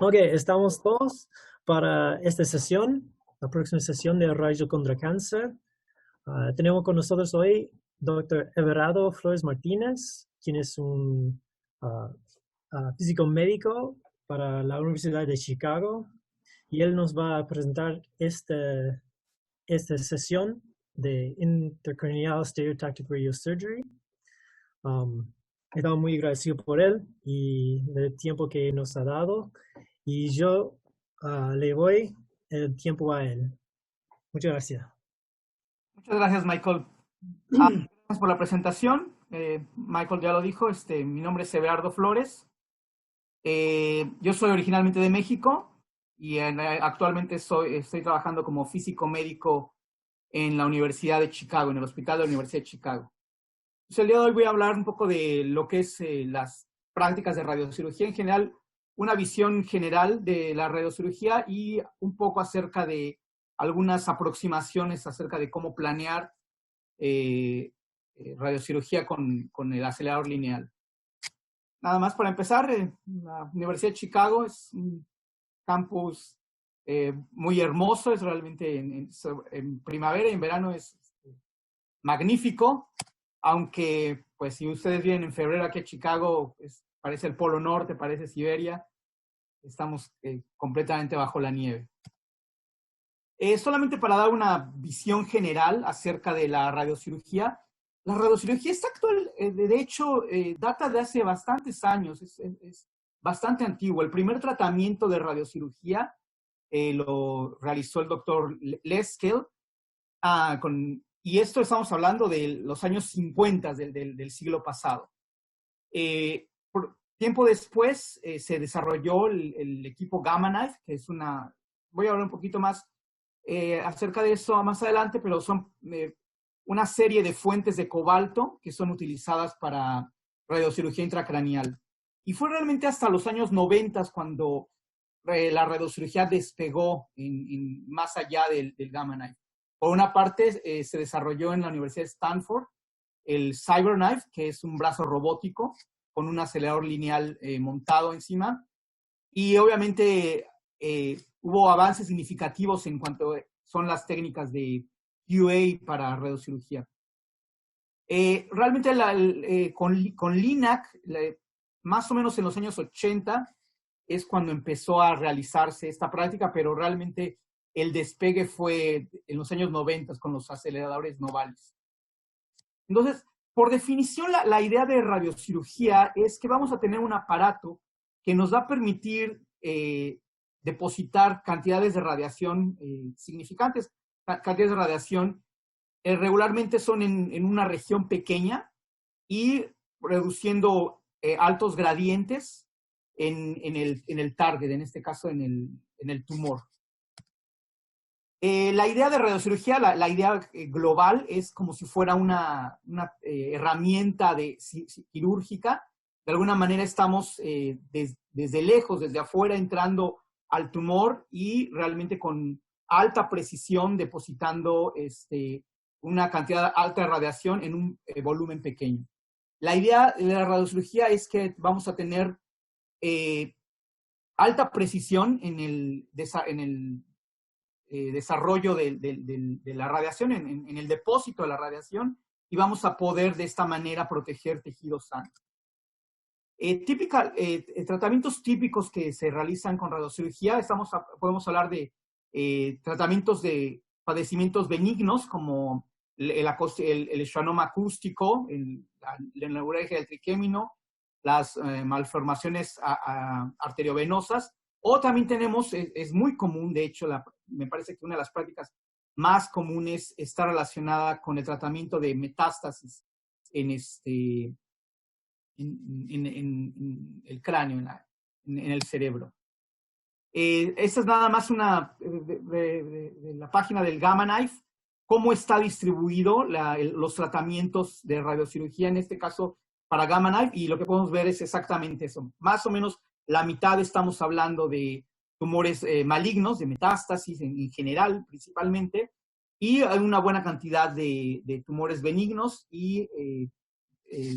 Ok, estamos todos para esta sesión, la próxima sesión de Rayo contra Cáncer. Tenemos con nosotros hoy Dr. Everardo Flores Martínez, quien es un ah, físico médico para la Universidad de Chicago, y él nos va a presentar esta sesión de Intracranial Stereotactic Radiosurgery. Estamos muy agradecidos por él y el tiempo que nos ha dado. Y yo le doy el tiempo a él. Muchas gracias. Muchas gracias, Michael. Gracias por la presentación. Michael ya lo dijo, mi nombre es Everardo Flores. Yo soy originalmente de México y actualmente estoy trabajando como físico médico en la Universidad de Chicago, en el Hospital de la Universidad de Chicago. Entonces, el día de hoy voy a hablar un poco de lo que es las prácticas de radiocirugía en general, una visión general de la radiocirugía y un poco acerca de algunas aproximaciones acerca de cómo planear radiocirugía con el acelerador lineal. Nada más para empezar, la Universidad de Chicago es un campus muy hermoso, es realmente en primavera y en verano es magnífico, aunque pues si ustedes vienen en febrero aquí a Chicago, parece el Polo Norte, parece Siberia, estamos completamente bajo la nieve. Solamente para dar una visión general acerca de la radiocirugía. La radiocirugía está actual, de hecho, data de hace bastantes años, es bastante antiguo. El primer tratamiento de radiocirugía lo realizó el doctor Leskill, y esto estamos hablando de los años 50 del siglo pasado. Tiempo después se desarrolló el equipo Gamma Knife, que es voy a hablar un poquito más acerca de eso más adelante, pero son una serie de fuentes de cobalto que son utilizadas para radiocirugía intracraneal. Y fue realmente hasta los años 90 cuando la radiocirugía despegó más allá del Gamma Knife. Por una parte, se desarrolló en la Universidad de Stanford el CyberKnife, que es un brazo robótico con un acelerador lineal montado encima. Y obviamente hubo avances significativos en cuanto son las técnicas de QA para radiocirugía. Realmente con LINAC, más o menos en los años 80, es cuando empezó a realizarse esta práctica, pero realmente el despegue fue en los años 90 con los aceleradores Novalis. Entonces, por definición, la idea de radiocirugía es que vamos a tener un aparato que nos va a permitir depositar cantidades de radiación significantes. Cantidades de radiación regularmente son en una región pequeña y reduciendo altos gradientes en el target, en este caso en el tumor. La idea de radiocirugía, la idea global es como si fuera una herramienta quirúrgica. De alguna manera estamos desde lejos, desde afuera, entrando al tumor y realmente con alta precisión depositando una cantidad alta de radiación en un volumen pequeño. La idea de la radiocirugía es que vamos a tener alta precisión en el desarrollo de la radiación, en el depósito de la radiación, y vamos a poder de esta manera proteger tejidos sanos. Tratamientos típicos que se realizan con radiocirugía, podemos hablar de tratamientos de padecimientos benignos como el schwannoma acústico, la neuralgia del triquémino, las malformaciones arteriovenosas, o también tenemos, es muy común, de hecho, me parece que una de las prácticas más comunes está relacionada con el tratamiento de metástasis en el cráneo, en el cerebro. Esta es nada más una de la página del Gamma Knife, cómo está distribuido los tratamientos de radiocirugía, en este caso para Gamma Knife, y lo que podemos ver es exactamente eso. Más o menos la mitad estamos hablando de tumores malignos, de metástasis en general principalmente, y hay una buena cantidad de tumores benignos y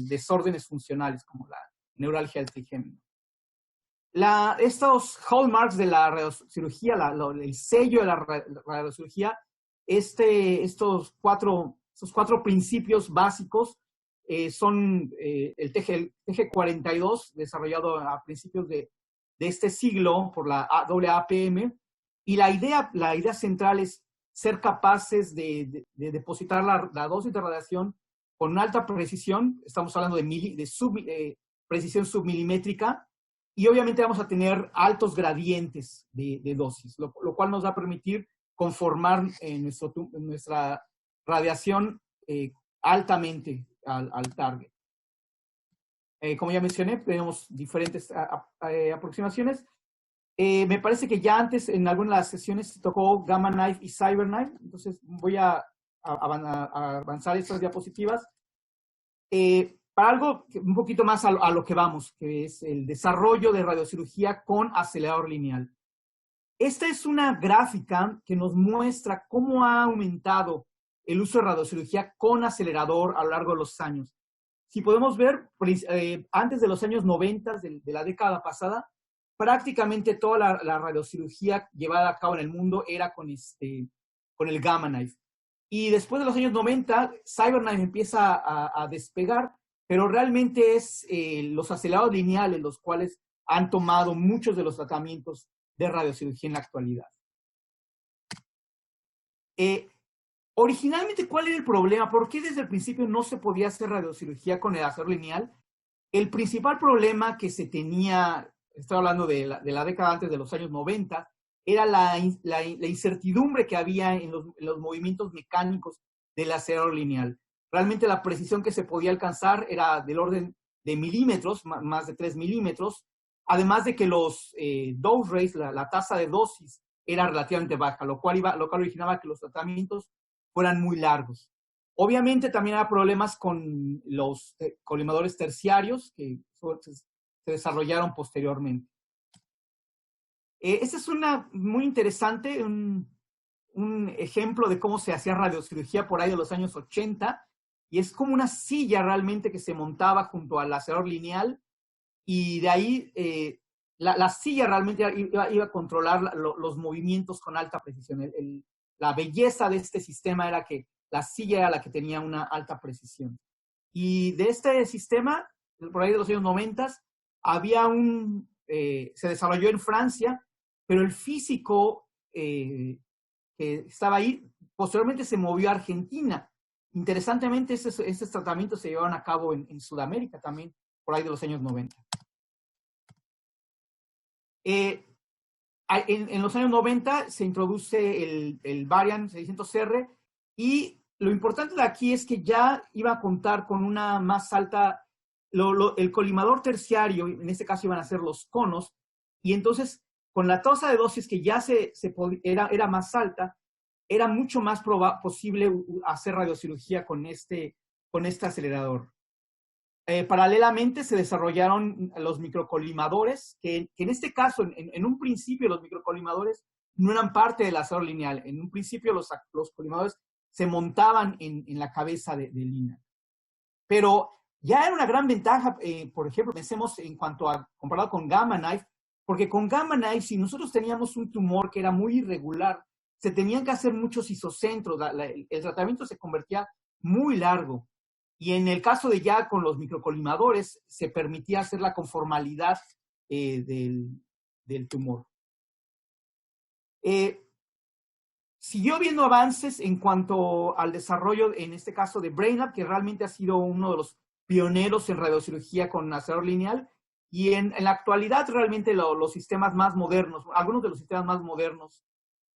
desórdenes funcionales como la neuralgia del trigémino. Estos hallmarks de la radiocirugía, el sello de la radiocirugía, estos cuatro principios básicos son el TG42, desarrollado a principios de este siglo por la AAPM, y la idea central es ser capaces de depositar la dosis de radiación con alta precisión. Estamos hablando de precisión submilimétrica, y obviamente vamos a tener altos gradientes de dosis, lo cual nos va a permitir conformar nuestra radiación altamente al target. Como ya mencioné, tenemos diferentes aproximaciones. Me parece que ya antes en algunas de las sesiones tocó Gamma Knife y Cyber Knife, entonces voy a avanzar estas diapositivas. Para algo un poquito más a lo que vamos, que es el desarrollo de radiocirugía con acelerador lineal. Esta es una gráfica que nos muestra cómo ha aumentado el uso de radiocirugía con acelerador a lo largo de los años. Si podemos ver, antes de los años 90 de la década pasada, prácticamente toda la radiocirugía llevada a cabo en el mundo era con el Gamma Knife. Y después de los años 90, CyberKnife empieza a despegar, pero realmente es los aceleradores lineales los cuales han tomado muchos de los tratamientos de radiocirugía en la actualidad. Originalmente, ¿cuál era el problema? ¿Por qué desde el principio no se podía hacer radiocirugía con el acelerador lineal? El principal problema que se tenía, estoy hablando de la década antes de los años 90, era la incertidumbre que había en los movimientos mecánicos del acelerador lineal. Realmente la precisión que se podía alcanzar era del orden de milímetros, más de 3 milímetros, además de que los dose rates, la tasa de dosis, era relativamente baja, lo cual originaba que los tratamientos fueran muy largos. Obviamente también había problemas con los colimadores terciarios que se desarrollaron posteriormente. Este es muy interesante, un ejemplo de cómo se hacía radiocirugía por ahí de los años 80, y es como una silla realmente que se montaba junto al acelerador lineal, y de ahí la silla realmente iba a controlar los movimientos con alta precisión. La belleza de este sistema era que la silla era la que tenía una alta precisión. Y de este sistema, por ahí de los años 90, se desarrolló en Francia, pero el físico que estaba ahí posteriormente se movió a Argentina. Interesantemente, estos tratamientos se llevaron a cabo en Sudamérica también, por ahí de los años 90. En los años 90 se introduce el Varian 600R, y lo importante de aquí es que ya iba a contar con una más alta, el colimador terciario, en este caso iban a ser los conos, y entonces con la tasa de dosis que ya era más alta, era mucho más posible hacer radiocirugía con este acelerador. Paralelamente se desarrollaron los microcolimadores, que en este caso, en un principio, los microcolimadores no eran parte del acelerador lineal. En un principio los colimadores se montaban en la cabeza de línea. Pero ya era una gran ventaja, por ejemplo, pensemos en cuanto a, comparado con Gamma Knife, porque con Gamma Knife, si nosotros teníamos un tumor que era muy irregular, se tenían que hacer muchos isocentros, el tratamiento se convertía muy largo. Y en el caso de ya con los microcolimadores, se permitía hacer la conformalidad del tumor. Siguió viendo avances en cuanto al desarrollo, en este caso de Brainlab, que realmente ha sido uno de los pioneros en radiocirugía con acelerador lineal, y en la actualidad realmente los sistemas más modernos, algunos de los sistemas más modernos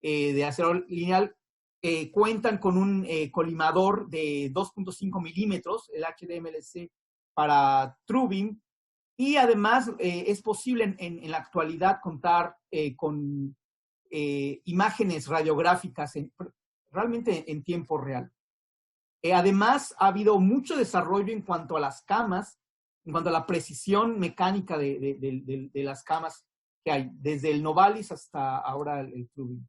de acelerador lineal cuentan con un colimador de 2.5 milímetros, el HDMLC para TrueBeam, y además es posible en la actualidad contar con imágenes radiográficas realmente en tiempo real. Además, ha habido mucho desarrollo en cuanto a las camas, en cuanto a la precisión mecánica de las camas que hay, desde el Novalis hasta ahora el TrueBeam.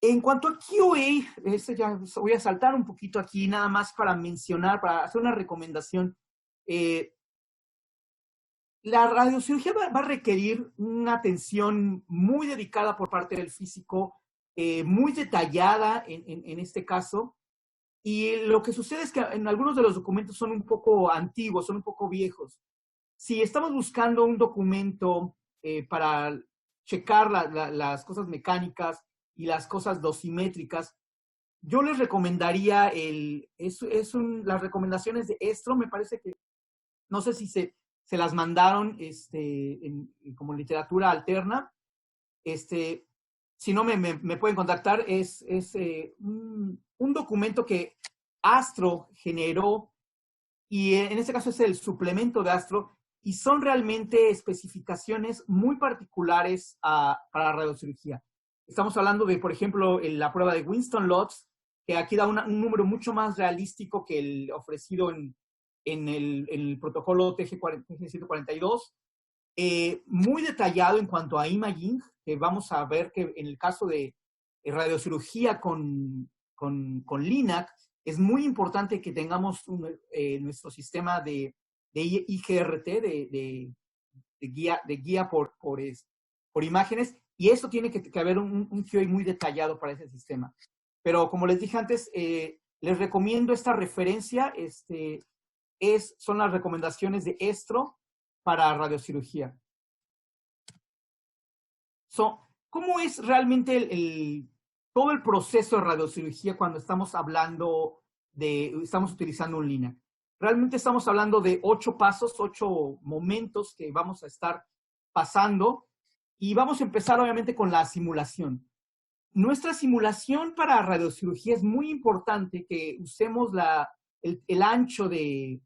En cuanto a QA, ya voy a saltar un poquito aquí, nada más para mencionar, para hacer una recomendación. La radiocirugía va a requerir una atención muy dedicada por parte del físico, muy detallada en este caso. Y lo que sucede es que en algunos de los documentos son un poco antiguos, son un poco viejos. Si estamos buscando un documento para checar las cosas mecánicas y las cosas dosimétricas, yo les recomendaría las recomendaciones de Estro. Me parece que, no sé si se las mandaron como literatura alterna. Si no, me pueden contactar. Es un documento que Astro generó, y en este caso es el suplemento de Astro, y son realmente especificaciones muy particulares para la radiocirugía. Estamos hablando de, por ejemplo, la prueba de Winston-Lotz, que aquí da un número mucho más realístico que el ofrecido en el protocolo TG142, muy detallado en cuanto a imaging, que vamos a ver que en el caso de radiocirugía con LINAC, es muy importante que tengamos nuestro sistema de IGRT, de guía por imágenes, y esto tiene que haber un QA muy detallado para ese sistema. Pero como les dije antes, les recomiendo esta referencia. Son las recomendaciones de Estro para radiocirugía. ¿Cómo es realmente todo el proceso de radiocirugía cuando estamos utilizando un LINAC? Realmente estamos hablando de 8 pasos, 8 momentos que vamos a estar pasando, y vamos a empezar obviamente con la simulación. Nuestra simulación para radiocirugía es muy importante que usemos el ancho de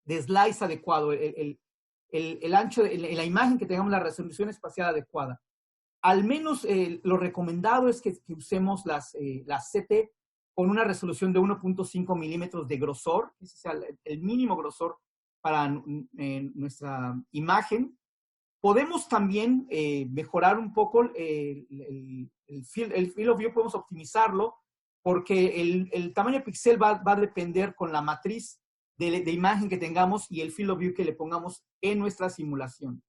slice adecuado, el ancho de la imagen, que tengamos la resolución espacial adecuada. Al menos lo recomendado es que usemos las CT con una resolución de 1.5 milímetros de grosor. Ese es el mínimo grosor para nuestra imagen. Podemos también mejorar un poco el field of view, podemos optimizarlo, porque el tamaño de píxel va a depender con la matriz de imagen que tengamos y el field of view que le pongamos en nuestra simulación.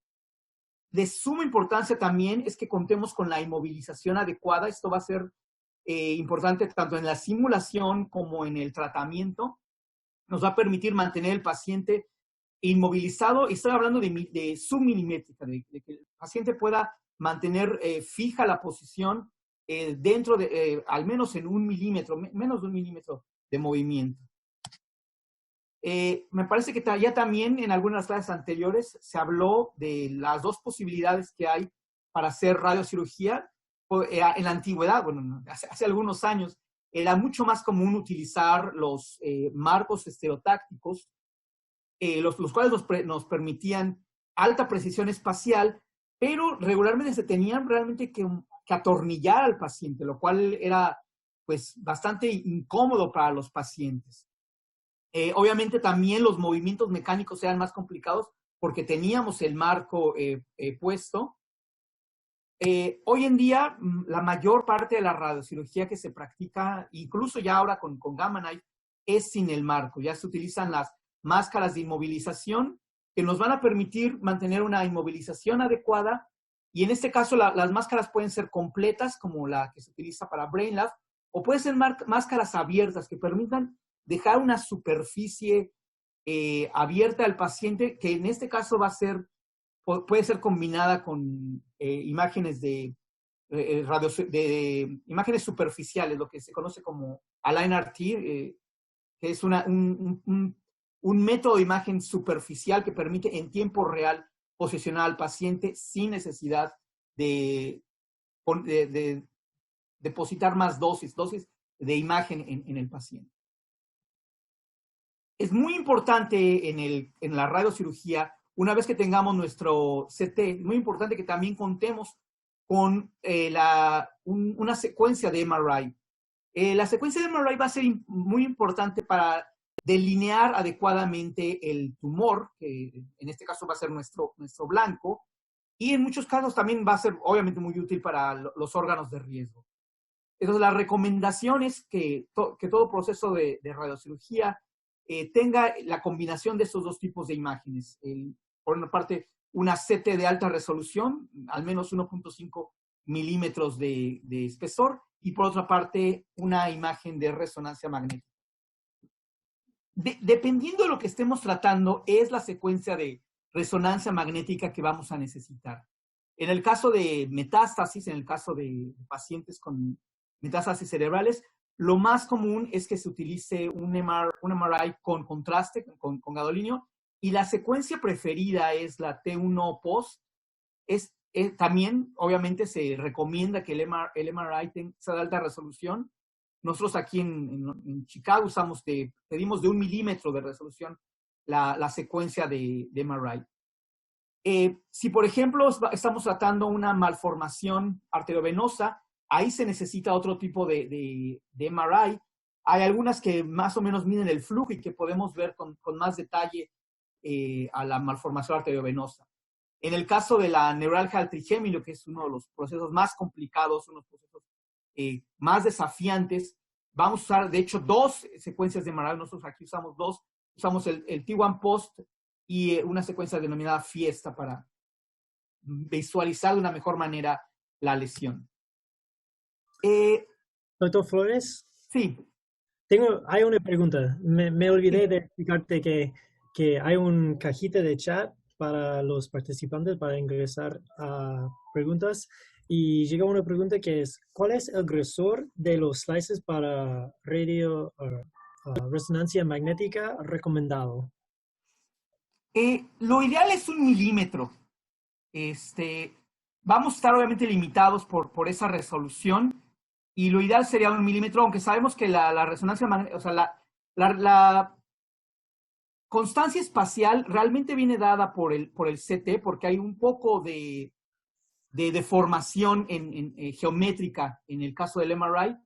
De suma importancia también es que contemos con la inmovilización adecuada. Esto va a ser importante tanto en la simulación como en el tratamiento. Nos va a permitir mantener el paciente inmovilizado, y estoy hablando de submilimétrica, de que el paciente pueda mantener fija la posición dentro de, al menos en 1 milímetro, menos de 1 milímetro de movimiento. Me parece que ya también en algunas clases anteriores se habló de las 2 posibilidades que hay para hacer radiocirugía. En la antigüedad, bueno, hace algunos años, era mucho más común utilizar los marcos estereotácticos, los cuales nos permitían alta precisión espacial, pero regularmente se tenían realmente que atornillar al paciente, lo cual era pues bastante incómodo para los pacientes. Obviamente también los movimientos mecánicos eran más complicados porque teníamos el marco puesto. Hoy en día, la mayor parte de la radiocirugía que se practica, incluso ya ahora con Gamma Knife, es sin el marco. Ya se utilizan las máscaras de inmovilización que nos van a permitir mantener una inmovilización adecuada, y en este caso las máscaras pueden ser completas, como la que se utiliza para BrainLab, o pueden ser máscaras abiertas que permitan dejar una superficie abierta al paciente, que en este caso puede ser combinada con imágenes de imágenes superficiales, lo que se conoce como Align RT, que es un método de imagen superficial que permite en tiempo real posicionar al paciente sin necesidad de depositar más dosis de imagen en el paciente. Es muy importante en la radiocirugía, una vez que tengamos nuestro CT, es muy importante que también contemos con una secuencia de MRI. La secuencia de MRI va a ser muy importante para delinear adecuadamente el tumor, que en este caso va a ser nuestro blanco, y en muchos casos también va a ser obviamente muy útil para los órganos de riesgo. Entonces, la recomendación es que todo proceso de radiocirugía tenga la combinación de estos 2 tipos de imágenes. por una parte, una CT de alta resolución, al menos 1.5 milímetros de espesor, y por otra parte, una imagen de resonancia magnética. Dependiendo de lo que estemos tratando, es la secuencia de resonancia magnética que vamos a necesitar. En el caso de metástasis, en el caso de pacientes con metástasis cerebrales, lo más común es que se utilice un MRI con contraste, con gadolinio, y la secuencia preferida es la T1 post. También, obviamente, se recomienda que el MRI sea de alta resolución. Nosotros aquí en Chicago pedimos de 1 milímetro de resolución la secuencia de MRI. Si, por ejemplo, estamos tratando una malformación arteriovenosa, ahí se necesita otro tipo de MRI. Hay algunas que más o menos miden el flujo y que podemos ver con más detalle a la malformación arteriovenosa. En el caso de la neuralgia al trigémino, que es uno de los procesos más complicados, uno de los procesos más desafiantes, vamos a usar, de hecho, 2 secuencias de MRI. Nosotros aquí usamos 2. Usamos el T1 post y una secuencia denominada fiesta para visualizar de una mejor manera la lesión. Doctor Flores, Sí. hay una pregunta. Me olvidé de explicarte que hay un cajita de chat para los participantes para ingresar a preguntas. Y llega una pregunta que es, ¿cuál es el grosor de los slices para resonancia magnética recomendado? Lo ideal es 1 milímetro. Vamos a estar obviamente limitados por esa resolución, y lo ideal sería 1 milímetro, aunque sabemos que la resonancia magnética, o sea, la constancia espacial realmente viene dada por el CT, porque hay un poco de deformación geométrica en el caso del MRI,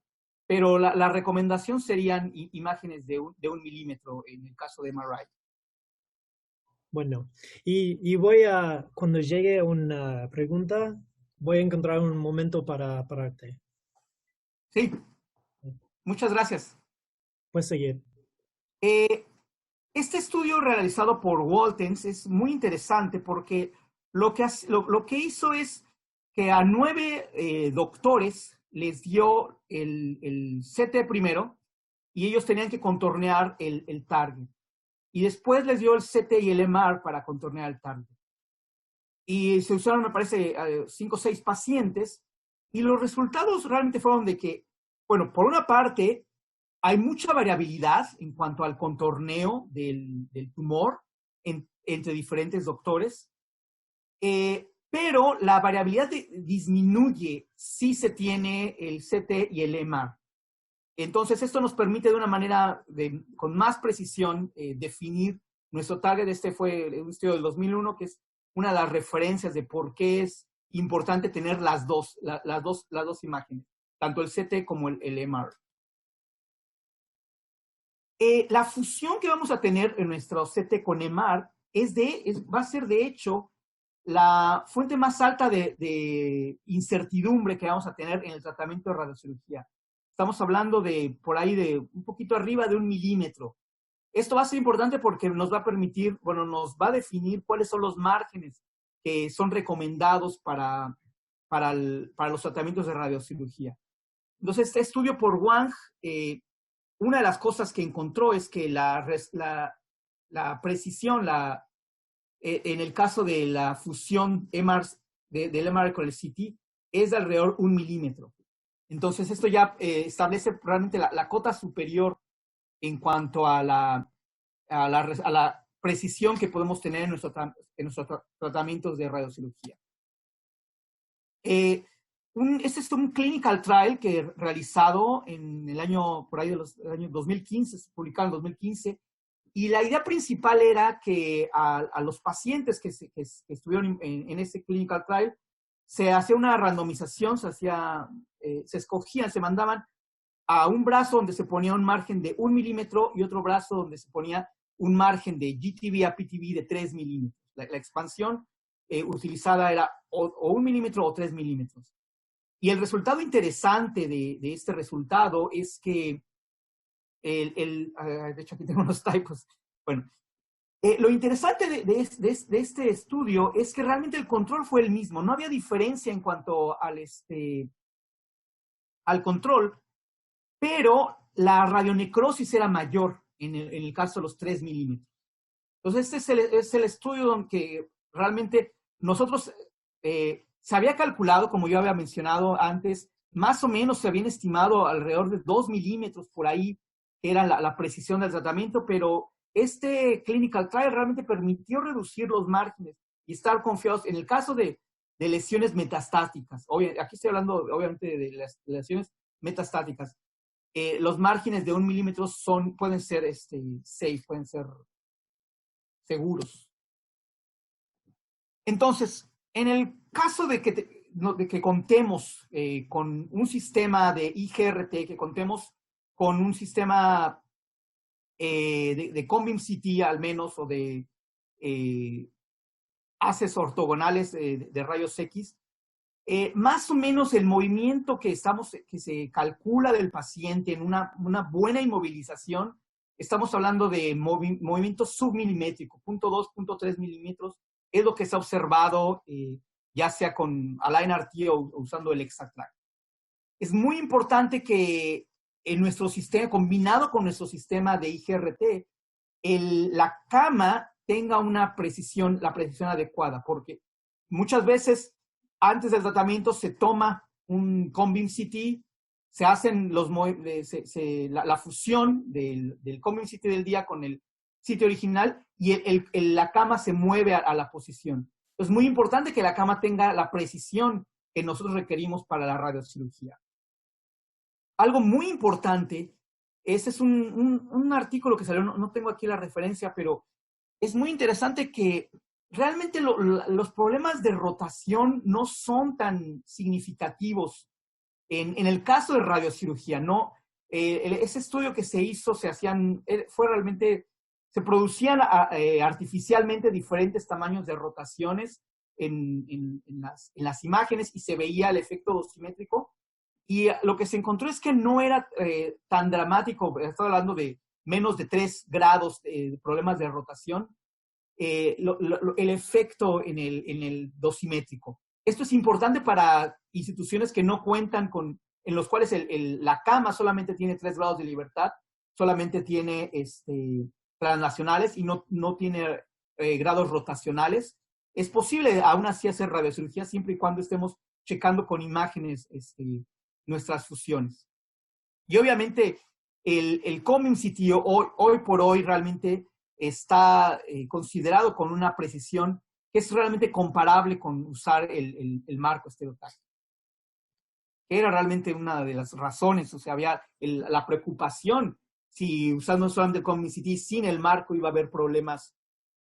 pero la recomendación serían imágenes de 1 milímetro en el caso de MRI. Bueno, y cuando llegue una pregunta, voy a encontrar un momento para pararte. Sí, muchas gracias. Puedes seguir. Este estudio realizado por Waltens es muy interesante porque lo que hizo es que a 9 doctores les dio el CT primero, y ellos tenían que contornear el target. Y después les dio el CT y el MR para contornear el target. Y se usaron, me parece, 5 o 6 pacientes, y los resultados realmente fueron de que, bueno, por una parte, hay mucha variabilidad en cuanto al contorneo del tumor entre diferentes doctores, pero la variabilidad disminuye si se tiene el CT y el MR. Entonces, esto nos permite de una manera con más precisión definir nuestro target. Este fue un estudio del 2001, que es una de las referencias de por qué es importante tener las dos imágenes, tanto el CT como el MR. La fusión que vamos a tener en nuestro CT con MR va a ser, de hecho, la fuente más alta de incertidumbre que vamos a tener en el tratamiento de radiocirugía. Estamos hablando de por ahí de un poquito arriba de 1 milímetro. Esto va a ser importante porque nos va a permitir, bueno, nos va a definir cuáles son los márgenes que son recomendados para los tratamientos de radiocirugía. Entonces, este estudio por Wang, una de las cosas que encontró es que la precisión, en el caso de la fusión del MR con el CT, es de alrededor 1 milímetro. Entonces, esto ya establece realmente la cota superior en cuanto a la precisión que podemos tener en nuestros tratamientos de radiocirugía. Este es un clinical trial que realizado en el año, por ahí del año 2015, se publicado en 2015, y la idea principal era que a los pacientes que estuvieron en ese clinical trial se hacía una randomización, se escogían, se mandaban a un brazo donde se ponía un margen de 1 milímetro y otro brazo donde se ponía un margen de GTV a PTV de 3 milímetros. La expansión utilizada era o 1 milímetro o 3 milímetros. Y el resultado interesante de este resultado es que, de hecho aquí tengo unos typos, bueno, Lo interesante de este estudio es que realmente el control fue el mismo. No había diferencia en cuanto al control, pero la radionecrosis era mayor en el caso de los 3 milímetros. Entonces, este es el estudio donde realmente nosotros se había calculado, como yo había mencionado antes, más o menos se habían estimado alrededor de 2 milímetros por ahí, que era la precisión del tratamiento, pero este clinical trial realmente permitió reducir los márgenes y estar confiados en el caso de lesiones metastáticas. Aquí estoy hablando obviamente de las lesiones metastáticas. Los márgenes de 1 milímetro pueden ser safe, pueden ser seguros. Entonces, en el caso de que contemos con un sistema de IGRT, que contemos con un sistema de Combim CT al menos, o de haces ortogonales de rayos X, más o menos el movimiento que se calcula del paciente en una buena inmovilización, estamos hablando de movimiento submilimétrico, 0.2, 0.3 milímetros, es lo que se ha observado ya sea con Align RT o usando el ExactLab. Es muy importante que en nuestro sistema, combinado con nuestro sistema de IGRT, la cama tenga la precisión adecuada, porque muchas veces antes del tratamiento se toma un Combim CT, se hacen la fusión del Combim CT del día con el CT original y la cama se mueve a la posición. Es muy importante que la cama tenga la precisión que nosotros requerimos para la radiocirugía. Algo muy importante, ese es un artículo que salió, no tengo aquí la referencia, pero es muy interesante que realmente los problemas de rotación no son tan significativos en el caso de radiocirugía, ¿no? Ese estudio que se hizo, se producían artificialmente diferentes tamaños de rotaciones en las imágenes y se veía el efecto dosimétrico. Y lo que se encontró es que no era tan dramático, estoy hablando de menos de 3 grados de problemas de rotación, el efecto en el dosimétrico. Esto es importante para instituciones que no cuentan en los cuales la cama solamente tiene 3 grados de libertad, solamente tiene transnacionales y no tiene grados rotacionales. Es posible aún así hacer radiocirugía siempre y cuando estemos checando con imágenes nuestras fusiones. Y obviamente el Combim CT hoy por hoy realmente está considerado con una precisión que es realmente comparable con usar el marco estereotáctico. Era realmente una de las razones, o sea, había la preocupación si usando solamente el Combim CT sin el marco iba a haber problemas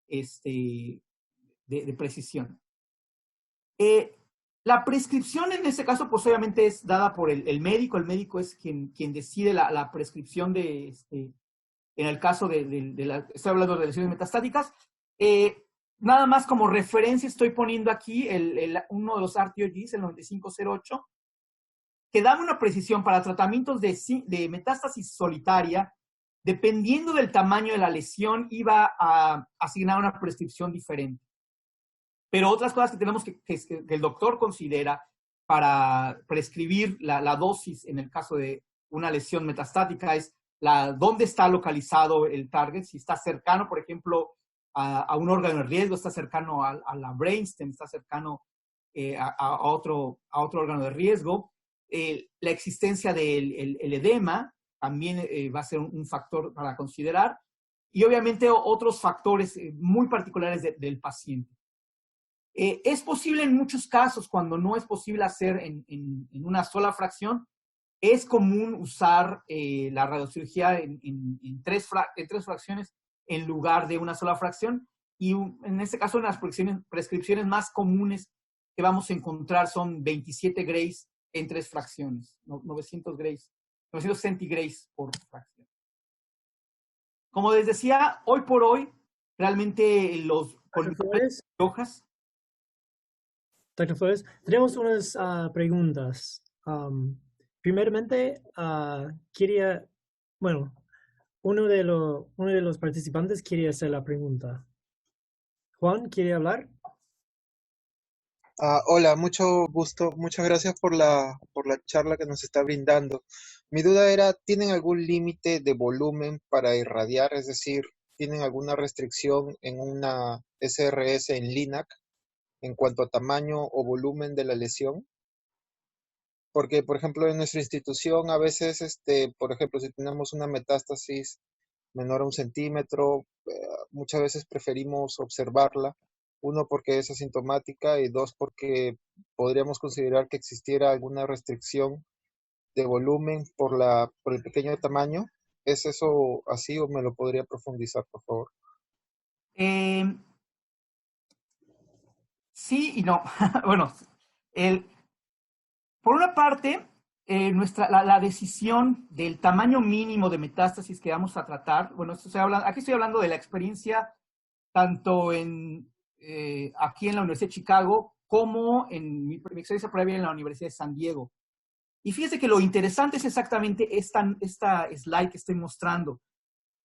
de precisión. La prescripción en este caso, pues obviamente es dada por el médico. El médico es quien decide la prescripción en el caso estoy hablando de lesiones metastáticas. Nada más como referencia estoy poniendo aquí uno de los RTOGs, el 9508, que daba una precisión para tratamientos de metástasis solitaria. Dependiendo del tamaño de la lesión, iba a asignar una prescripción diferente. Pero otras cosas que tenemos que el doctor considera para prescribir la dosis en el caso de una lesión metastática es dónde está localizado el target, si está cercano, por ejemplo, a un órgano de riesgo, está cercano a la brainstem, está cercano a otro órgano de riesgo. La existencia del edema también va a ser un factor para considerar. Y obviamente otros factores muy particulares del paciente. Es posible en muchos casos, cuando no es posible hacer en una sola fracción, es común usar la radiocirugía en tres fracciones en lugar de una sola fracción. Y en este caso, las prescripciones más comunes que vamos a encontrar son 27 grays en 3 fracciones, 900 centigrays por fracción. Como les decía, hoy por hoy, realmente los hojas. Dr. Flores, tenemos unas preguntas. Primeramente, uno de los participantes quería hacer la pregunta. Juan, ¿quiere hablar? Hola, mucho gusto. Muchas gracias por la charla que nos está brindando. Mi duda era, ¿tienen algún límite de volumen para irradiar? Es decir, ¿tienen alguna restricción en una SRS en LINAC en cuanto a tamaño o volumen de la lesión? Porque, por ejemplo, en nuestra institución a veces, por ejemplo, si tenemos una metástasis menor a 1 centímetro, muchas veces preferimos observarla, uno porque es asintomática y dos porque podríamos considerar que existiera alguna restricción de volumen por el pequeño tamaño. ¿Es eso así o me lo podría profundizar, por favor? Eh, sí y no. Bueno, el, por una parte, la decisión del tamaño mínimo de metástasis que vamos a tratar, bueno, aquí estoy hablando de la experiencia tanto aquí en la Universidad de Chicago como en mi experiencia previa en la Universidad de San Diego. Y fíjese que lo interesante es exactamente esta slide que estoy mostrando,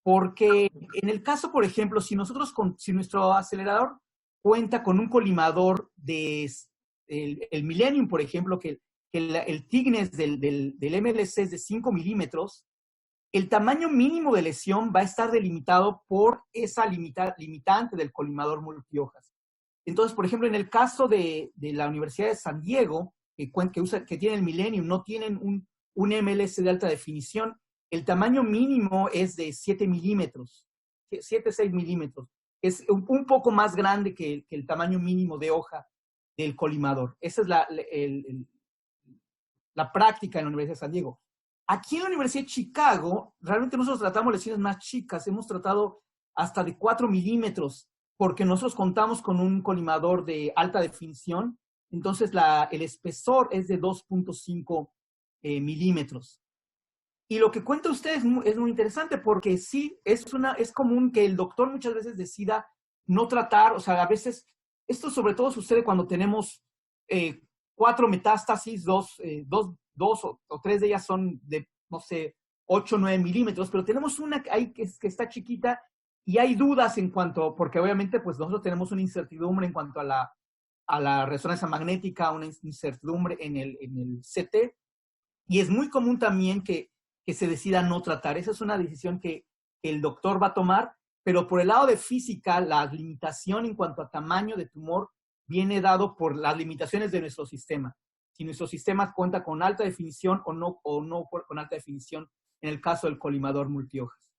porque en el caso, por ejemplo, si nuestro acelerador cuenta con un colimador el Millennium, por ejemplo, que el thickness del MLC es de 5 milímetros, el tamaño mínimo de lesión va a estar delimitado por esa limitante del colimador multihojas. Entonces, por ejemplo, en el caso de la Universidad de San Diego, que tiene el Millennium, no tienen un MLS de alta definición, el tamaño mínimo es de 7 milímetros, 7, 6 milímetros. Es un poco más grande que el tamaño mínimo de hoja del colimador. Esa es la práctica en la Universidad de San Diego. Aquí en la Universidad de Chicago, realmente nosotros tratamos lesiones más chicas, hemos tratado hasta de 4 milímetros, porque nosotros contamos con un colimador de alta definición, entonces el espesor es de 2.5 milímetros. Y lo que cuenta usted es muy interesante, porque sí, es común que el doctor muchas veces decida no tratar, o sea, a veces, esto sobre todo sucede cuando tenemos 4 metástasis, dos o 3 de ellas son de, no sé, 8 o 9 milímetros, pero tenemos una ahí que está chiquita y hay dudas en cuanto, porque obviamente pues nosotros tenemos una incertidumbre en cuanto a la resonancia magnética, una incertidumbre en el CT, y es muy común también que se decida no tratar. Esa es una decisión que el doctor va a tomar, pero por el lado de física, la limitación en cuanto a tamaño de tumor viene dado por las limitaciones de nuestro sistema. Si nuestro sistema cuenta con alta definición o no con alta definición, en el caso del colimador multihojas.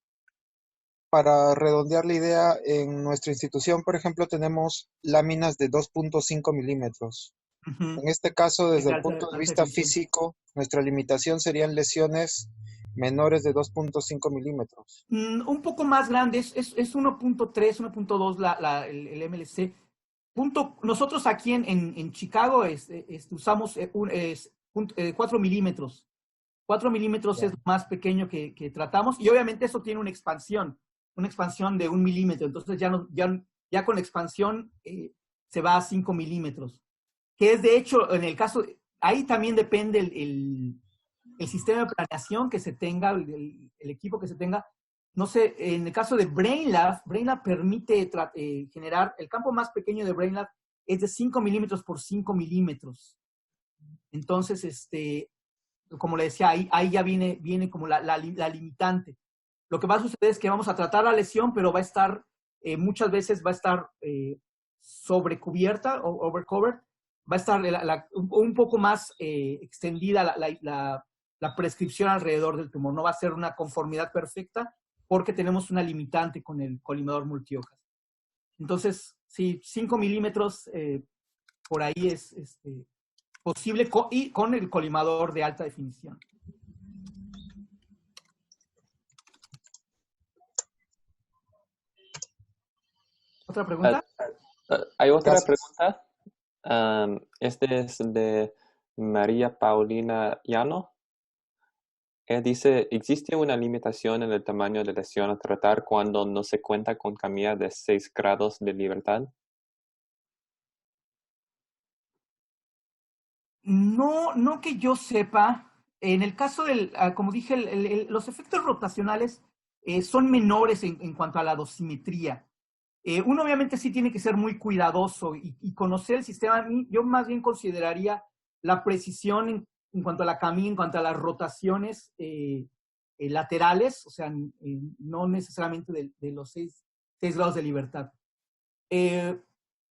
Para redondear la idea, en nuestra institución, por ejemplo, tenemos láminas de 2.5 milímetros. Uh-huh. En este caso, desde De el alta, punto de alta vista definición. físico, nuestra limitación serían lesiones menores de 2.5 milímetros. Un poco más grande, es 1.3, 1.2 el MLC. Nosotros aquí en Chicago usamos 4 milímetros. 4 milímetros es Ya. lo más pequeño que tratamos, y obviamente eso tiene una expansión de 1 milímetro. Entonces ya con la expansión se va a 5 milímetros. Que es de hecho, en el caso, ahí también depende el sistema de planeación que se tenga, el equipo que se tenga. No sé, en el caso de BrainLab permite generar, el campo más pequeño de BrainLab es de 5 milímetros por 5 milímetros. Entonces, como le decía, ahí ya viene como la limitante. Lo que va a suceder es que vamos a tratar la lesión, pero va a estar, muchas veces va a estar sobrecubierta o overcovered, va a estar un poco más extendida la prescripción alrededor del tumor. No va a ser una conformidad perfecta porque tenemos una limitante con el colimador multihojas. Entonces, sí, 5 milímetros por ahí es posible y con el colimador de alta definición. ¿Otra pregunta? Hay otra Gracias. pregunta. Este es de María Paulina Llano. Dice, ¿existe una limitación en el tamaño de lesión a tratar cuando no se cuenta con camilla de 6 grados de libertad? No que yo sepa. En el caso como dije, los efectos rotacionales son menores en cuanto a la dosimetría. Uno obviamente sí tiene que ser muy cuidadoso y conocer el sistema. Yo más bien consideraría la precisión en cuanto a la camilla, en cuanto a las rotaciones laterales, o sea, no necesariamente de los 6 grados de libertad.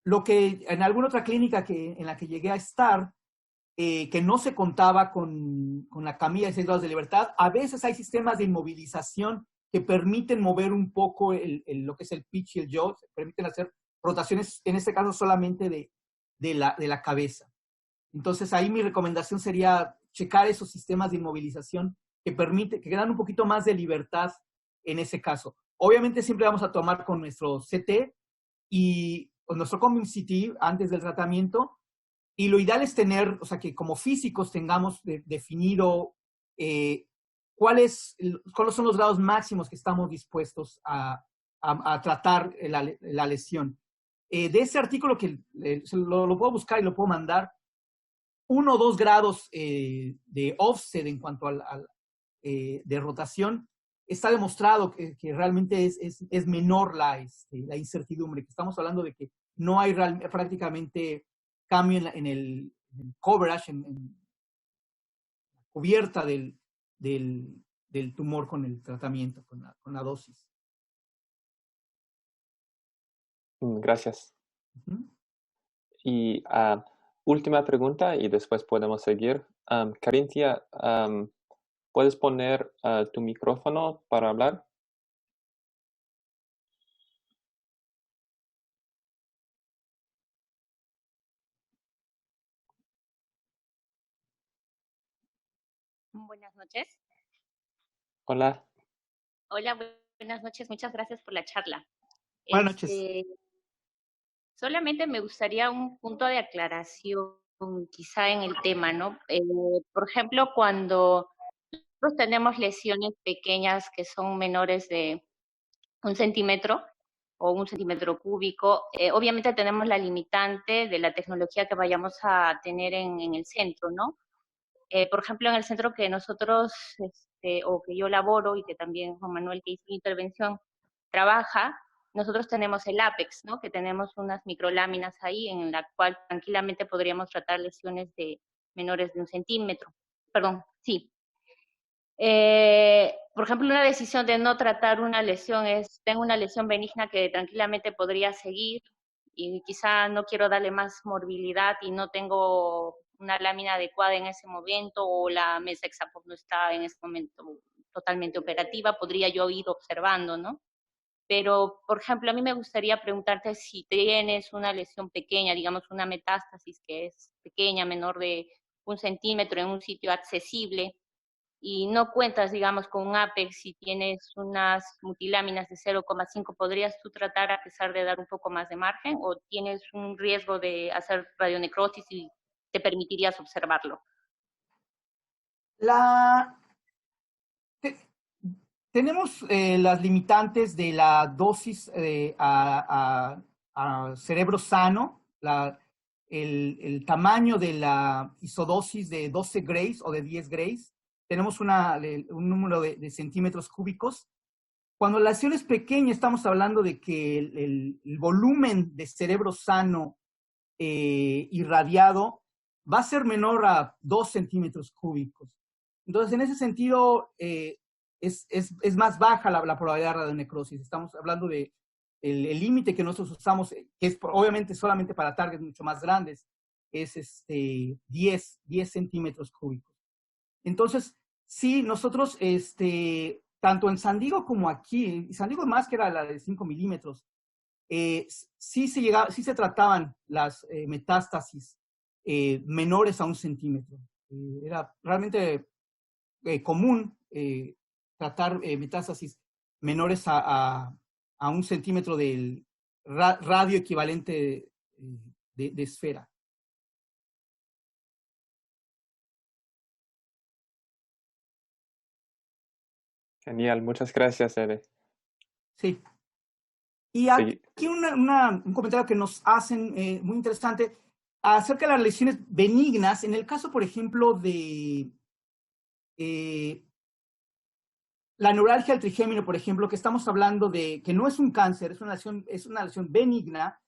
Lo que en alguna otra clínica en la que llegué a estar, que no se contaba con la camilla de 6 grados de libertad, a veces hay sistemas de inmovilización que permiten mover un poco lo que es el pitch y el yaw, permiten hacer rotaciones, en este caso solamente de la cabeza. Entonces ahí mi recomendación sería checar esos sistemas de inmovilización que dan un poquito más de libertad en ese caso. Obviamente siempre vamos a tomar con nuestro CT y con nuestro Combing CT antes del tratamiento, y lo ideal es tener, o sea, que como físicos tengamos definido cuáles son los grados máximos que estamos dispuestos a tratar la lesión. De ese artículo que lo puedo buscar y lo puedo mandar, 1 o 2 grados de offset en cuanto de rotación, está demostrado que realmente es menor la incertidumbre, que estamos hablando de que no hay prácticamente cambio en el coverage, en la cubierta del tumor con el tratamiento, con la dosis. Gracias. Y última pregunta y después podemos seguir. Carintia, ¿puedes poner tu micrófono para hablar? Buenas noches. Hola. Hola, buenas noches. Muchas gracias por la charla. Buenas noches. Solamente me gustaría un punto de aclaración quizá en el tema, ¿no? Por ejemplo, cuando nosotros tenemos lesiones pequeñas que son menores de 1 centímetro o 1 centímetro cúbico, obviamente tenemos la limitante de la tecnología que vayamos a tener en el centro, ¿no? Por ejemplo, en el centro que nosotros, o que yo laboro y que también Juan Manuel, que hizo la intervención, trabaja, nosotros tenemos el Apex, ¿no? Que tenemos unas microláminas ahí en la cual tranquilamente podríamos tratar lesiones de menores de 1 centímetro. Perdón, sí. Por ejemplo, una decisión de no tratar una lesión tengo una lesión benigna que tranquilamente podría seguir y quizá no quiero darle más morbilidad y no tengo una lámina adecuada en ese momento o la mesa Exapop no está en ese momento totalmente operativa, podría yo ir observando, ¿no? Pero, por ejemplo, a mí me gustaría preguntarte si tienes una lesión pequeña, digamos una metástasis que es pequeña, menor de 1 centímetro en un sitio accesible, y no cuentas, digamos, con un Apex, si tienes unas multiláminas de 0,5, ¿podrías tú tratar a pesar de dar un poco más de margen o tienes un riesgo de hacer radionecrosis y te permitirías observarlo? Tenemos las limitantes de la dosis a cerebro sano, el tamaño de la isodosis de 12 Grays o de 10 Grays. Tenemos un número de centímetros cúbicos. Cuando la lesión es pequeña, estamos hablando de que el volumen de cerebro sano irradiado va a ser menor a 2 centímetros cúbicos. Entonces, en ese sentido, es más baja la probabilidad de radionecrosis. Estamos hablando de el límite que nosotros usamos, que es obviamente solamente para targets mucho más grandes, es 10 centímetros cúbicos. Entonces, sí, nosotros, tanto en San Diego como aquí, y San Diego más que era la de 5 milímetros, sí se trataban las metástasis menores a 1 centímetro. Era realmente común tratar metástasis menores a 1 centímetro del radio equivalente de esfera. Genial, muchas gracias, Ede. Sí. Y aquí un comentario que nos hacen muy interesante acerca de las lesiones benignas. En el caso, por ejemplo, de la neuralgia del trigémino, por ejemplo, que estamos hablando de que no es un cáncer, es una lesión benigna,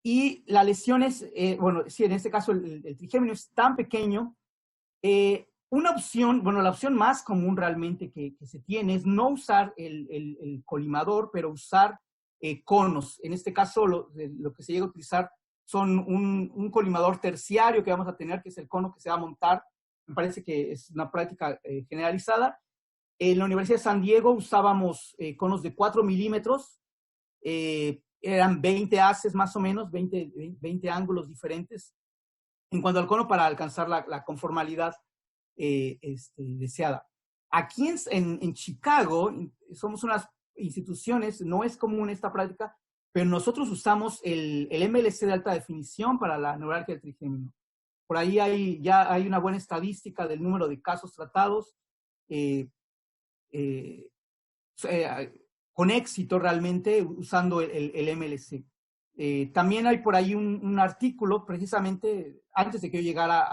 y la lesión es, bueno, sí, en este caso el trigémino es tan pequeño. Una opción, bueno, la opción más común realmente que se tiene es no usar el colimador, pero usar conos. En este caso, lo que se llega a utilizar son un colimador terciario que vamos a tener, que es el cono que se va a montar. Me parece que es una práctica generalizada. En la Universidad de San Diego usábamos conos de 4 milímetros, eran 20 haces más o menos, 20 ángulos diferentes en cuanto al cono para alcanzar la conformalidad deseada. Aquí en Chicago somos unas instituciones, no es común esta práctica, pero nosotros usamos el MLC de alta definición para la neuralgia del trigémino. Por ahí ya hay una buena estadística del número de casos tratados con éxito realmente usando el MLC. También hay por ahí un artículo, precisamente antes de que yo llegara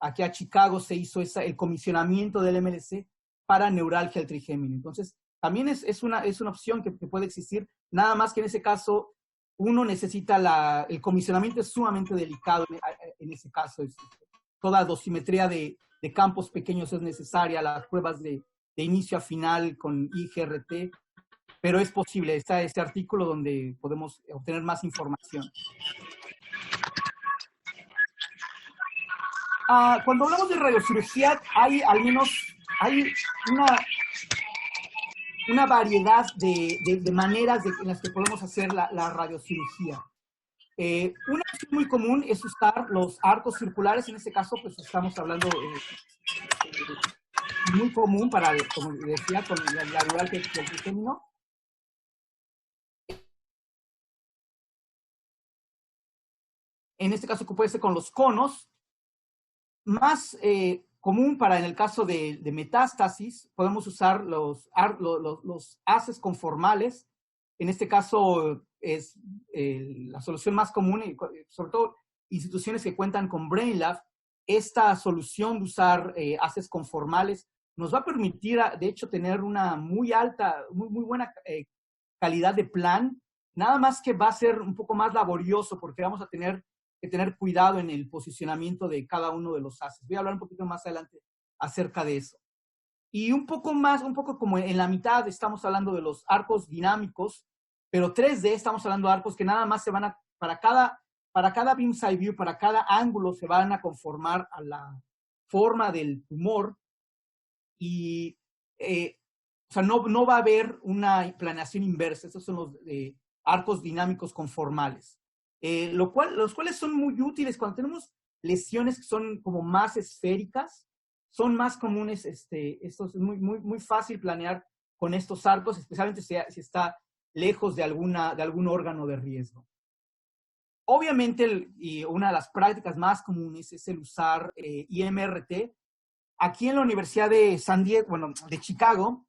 aquí a Chicago, se hizo el comisionamiento del MLC para neuralgia del trigémino. Entonces, también es una opción que puede existir, nada más que en ese caso uno necesita el comisionamiento es sumamente delicado en ese caso. Toda dosimetría de campos pequeños es necesaria, las pruebas de inicio a final con IGRT, pero es posible. Está este artículo donde podemos obtener más información. Cuando hablamos de radiocirugía, hay una variedad de maneras en las que podemos hacer la radiocirugía. Una opción muy común es usar los arcos circulares. En este caso, pues estamos hablando muy común para, como decía, con la neuralgia del trigémino. En este caso puede ser con los conos. Más común para en el caso de metástasis, podemos usar los haces conformales. En este caso es la solución más común, sobre todo instituciones que cuentan con BrainLab. Esta solución de usar haces conformales nos va a permitir, de hecho, tener una muy buena calidad de plan. Nada más que va a ser un poco más laborioso porque vamos a tener que tener cuidado en el posicionamiento de cada uno de los haces. Voy a hablar un poquito más adelante acerca de eso. Y un poco como en la mitad estamos hablando de los arcos dinámicos, pero 3D estamos hablando de arcos que nada más se van a, para cada beam side view, para cada ángulo se van a conformar a la forma del tumor y o sea, no va a haber una planeación inversa. Estos son los arcos dinámicos conformales. Los cuales son muy útiles cuando tenemos lesiones que son como más esféricas, son más comunes. Esto es muy fácil planear con estos arcos, especialmente si está lejos de algún órgano de riesgo. Obviamente, y una de las prácticas más comunes es el usar IMRT. Aquí en la Universidad de San Diego, bueno, de Chicago,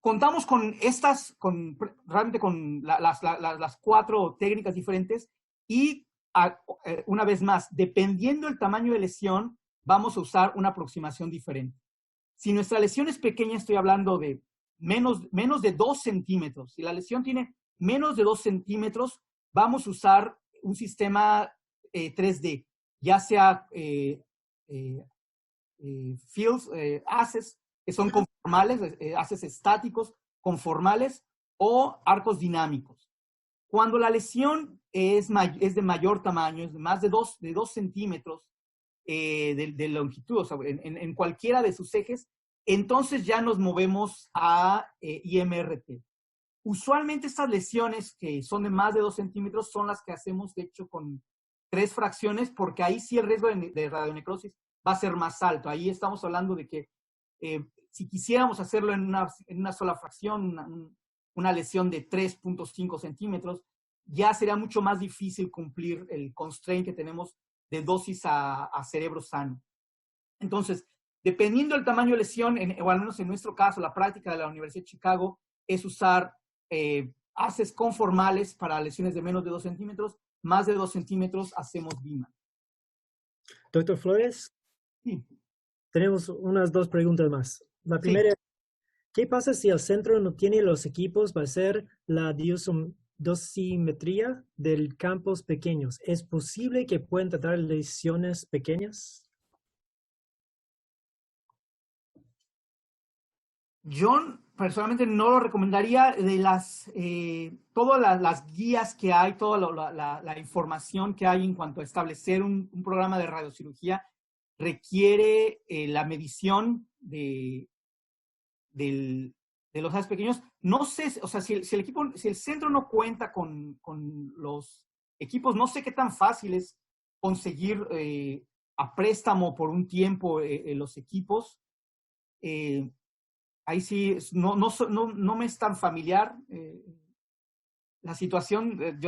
contamos con realmente con las 4 técnicas diferentes y una vez más, dependiendo del tamaño de lesión, vamos a usar una aproximación diferente. Si nuestra lesión es pequeña, estoy hablando de menos de 2 centímetros. Si la lesión tiene menos de 2 centímetros, vamos a usar un sistema 3D, ya sea fields, haces que son conformales, haces estáticos, conformales o arcos dinámicos. Cuando la lesión es de mayor tamaño, es de más de 2 centímetros de longitud, o sea, en cualquiera de sus ejes, entonces ya nos movemos a IMRT. Usualmente estas lesiones que son de más de 2 centímetros son las que hacemos, de hecho, con 3 fracciones, porque ahí sí el riesgo de radionecrosis va a ser más alto. Ahí estamos hablando de que si quisiéramos hacerlo en una sola fracción, una lesión de 3.5 centímetros, ya sería mucho más difícil cumplir el constraint que tenemos de dosis a cerebro sano. Entonces, dependiendo del tamaño de lesión, o al menos en nuestro caso, la práctica de la Universidad de Chicago es usar haces conformales para lesiones de menos de 2 centímetros, más de 2 centímetros hacemos BIMA. Doctor Flores. Sí. tenemos unas 2 preguntas más. La primera, ¿qué pasa si el centro no tiene los equipos para hacer la dosimetría de campos pequeños? ¿Es posible que puedan tratar lesiones pequeñas? Yo personalmente no lo recomendaría. De todas las guías que hay, toda la información que hay en cuanto a establecer un programa de radiocirugía requiere la medición de los haces pequeños. No sé, o sea, si el centro no cuenta con los equipos, no sé qué tan fácil es conseguir a préstamo por un tiempo los equipos. Ahí sí, no me es tan familiar la situación.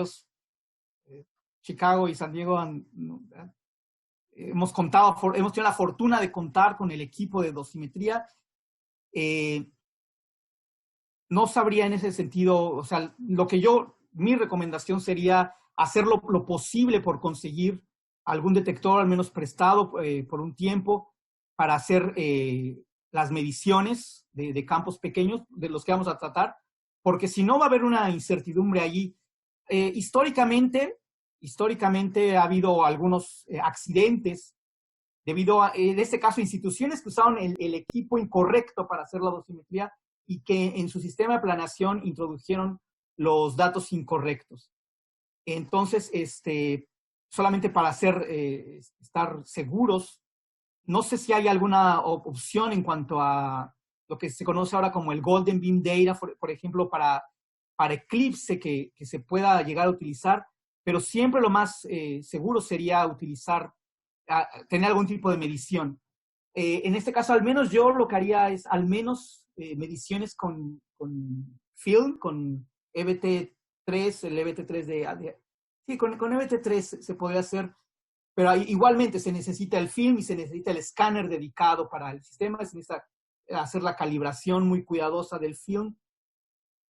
Chicago y San Diego hemos tenido la fortuna de contar con el equipo de dosimetría. No sabría en ese sentido, o sea, mi recomendación sería hacer lo posible por conseguir algún detector, al menos prestado por un tiempo, para hacer las mediciones de campos pequeños de los que vamos a tratar, porque si no va a haber una incertidumbre allí. Históricamente ha habido algunos accidentes debido a, en este caso, instituciones que usaron el equipo incorrecto para hacer la dosimetría y que en su sistema de planeación introdujeron los datos incorrectos. Entonces, solamente para estar seguros, no sé si hay alguna opción en cuanto a lo que se conoce ahora como el Golden Beam Data, por ejemplo, para Eclipse que se pueda llegar a utilizar, pero siempre lo más seguro sería tener algún tipo de medición. En este caso, al menos yo lo que haría es al menos mediciones con film, con EBT3, el EBT3 sí, con EBT3 se podría hacer, pero igualmente se necesita el film y se necesita el escáner dedicado para el sistema, se necesita hacer la calibración muy cuidadosa del film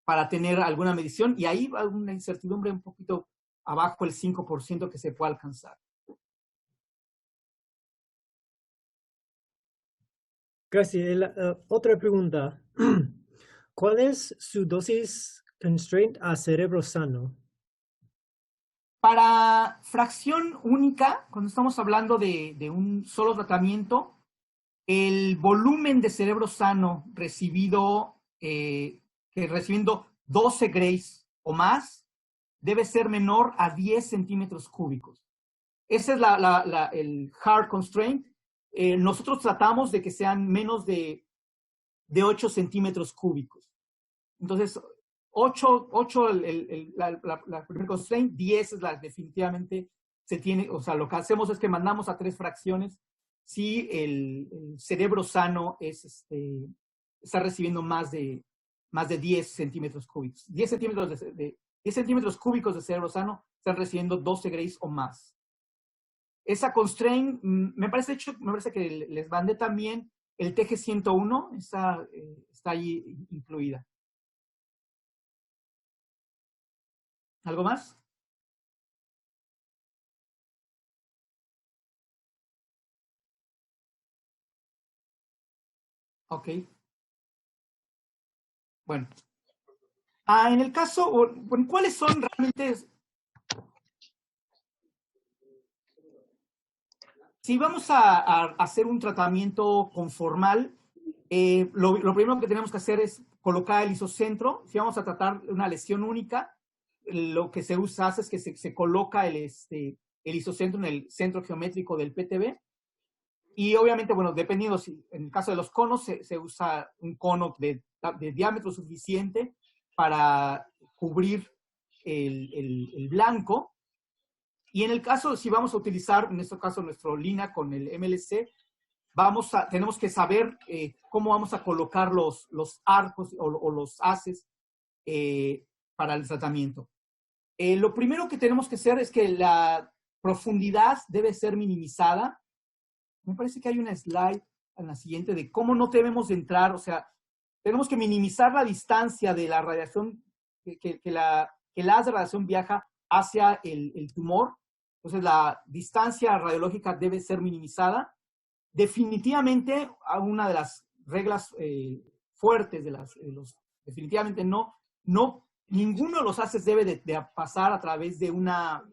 para tener alguna medición, y ahí va una incertidumbre un poquito abajo el 5% que se puede alcanzar. Gracias. Otra pregunta. ¿Cuál es su dosis constraint a cerebro sano? Para fracción única, cuando estamos hablando de un solo tratamiento, el volumen de cerebro sano recibiendo 12 grays o más debe ser menor a 10 centímetros cúbicos. Ese es el hard constraint. Nosotros tratamos de que sean menos de 8 centímetros cúbicos. Entonces, 8 la primer constraint, 10 es definitivamente se tiene, o sea, lo que hacemos es que mandamos a 3 fracciones si el cerebro sano está recibiendo más de 10 centímetros cúbicos. 10 centímetros cúbicos de cerebro sano están recibiendo 12 grays o más. Esa constraint, me parece que les mandé también el TG101, está ahí incluida. ¿Algo más? Ok. Bueno. En el caso, ¿cuáles son realmente? Si vamos a hacer un tratamiento conformal, lo primero que tenemos que hacer es colocar el isocentro. Si vamos a tratar una lesión única, lo que se hace es que se coloca el isocentro en el centro geométrico del PTB. Y obviamente, bueno, dependiendo, en el caso de los conos, se usa un cono de diámetro suficiente para cubrir el blanco. Y en el caso, si vamos a utilizar, en este caso, nuestro línea con el MLC, tenemos que saber cómo vamos a colocar los arcos o los haces para el tratamiento. Lo primero que tenemos que hacer es que la profundidad debe ser minimizada. Me parece que hay una slide en la siguiente de cómo no debemos de entrar, o sea, tenemos que minimizar la distancia de la radiación, que la haz de radiación viaja hacia el tumor. Entonces, la distancia radiológica debe ser minimizada. definitivamente, una de las reglas fuertes definitivamente ninguno de los haces debe de pasar a través de una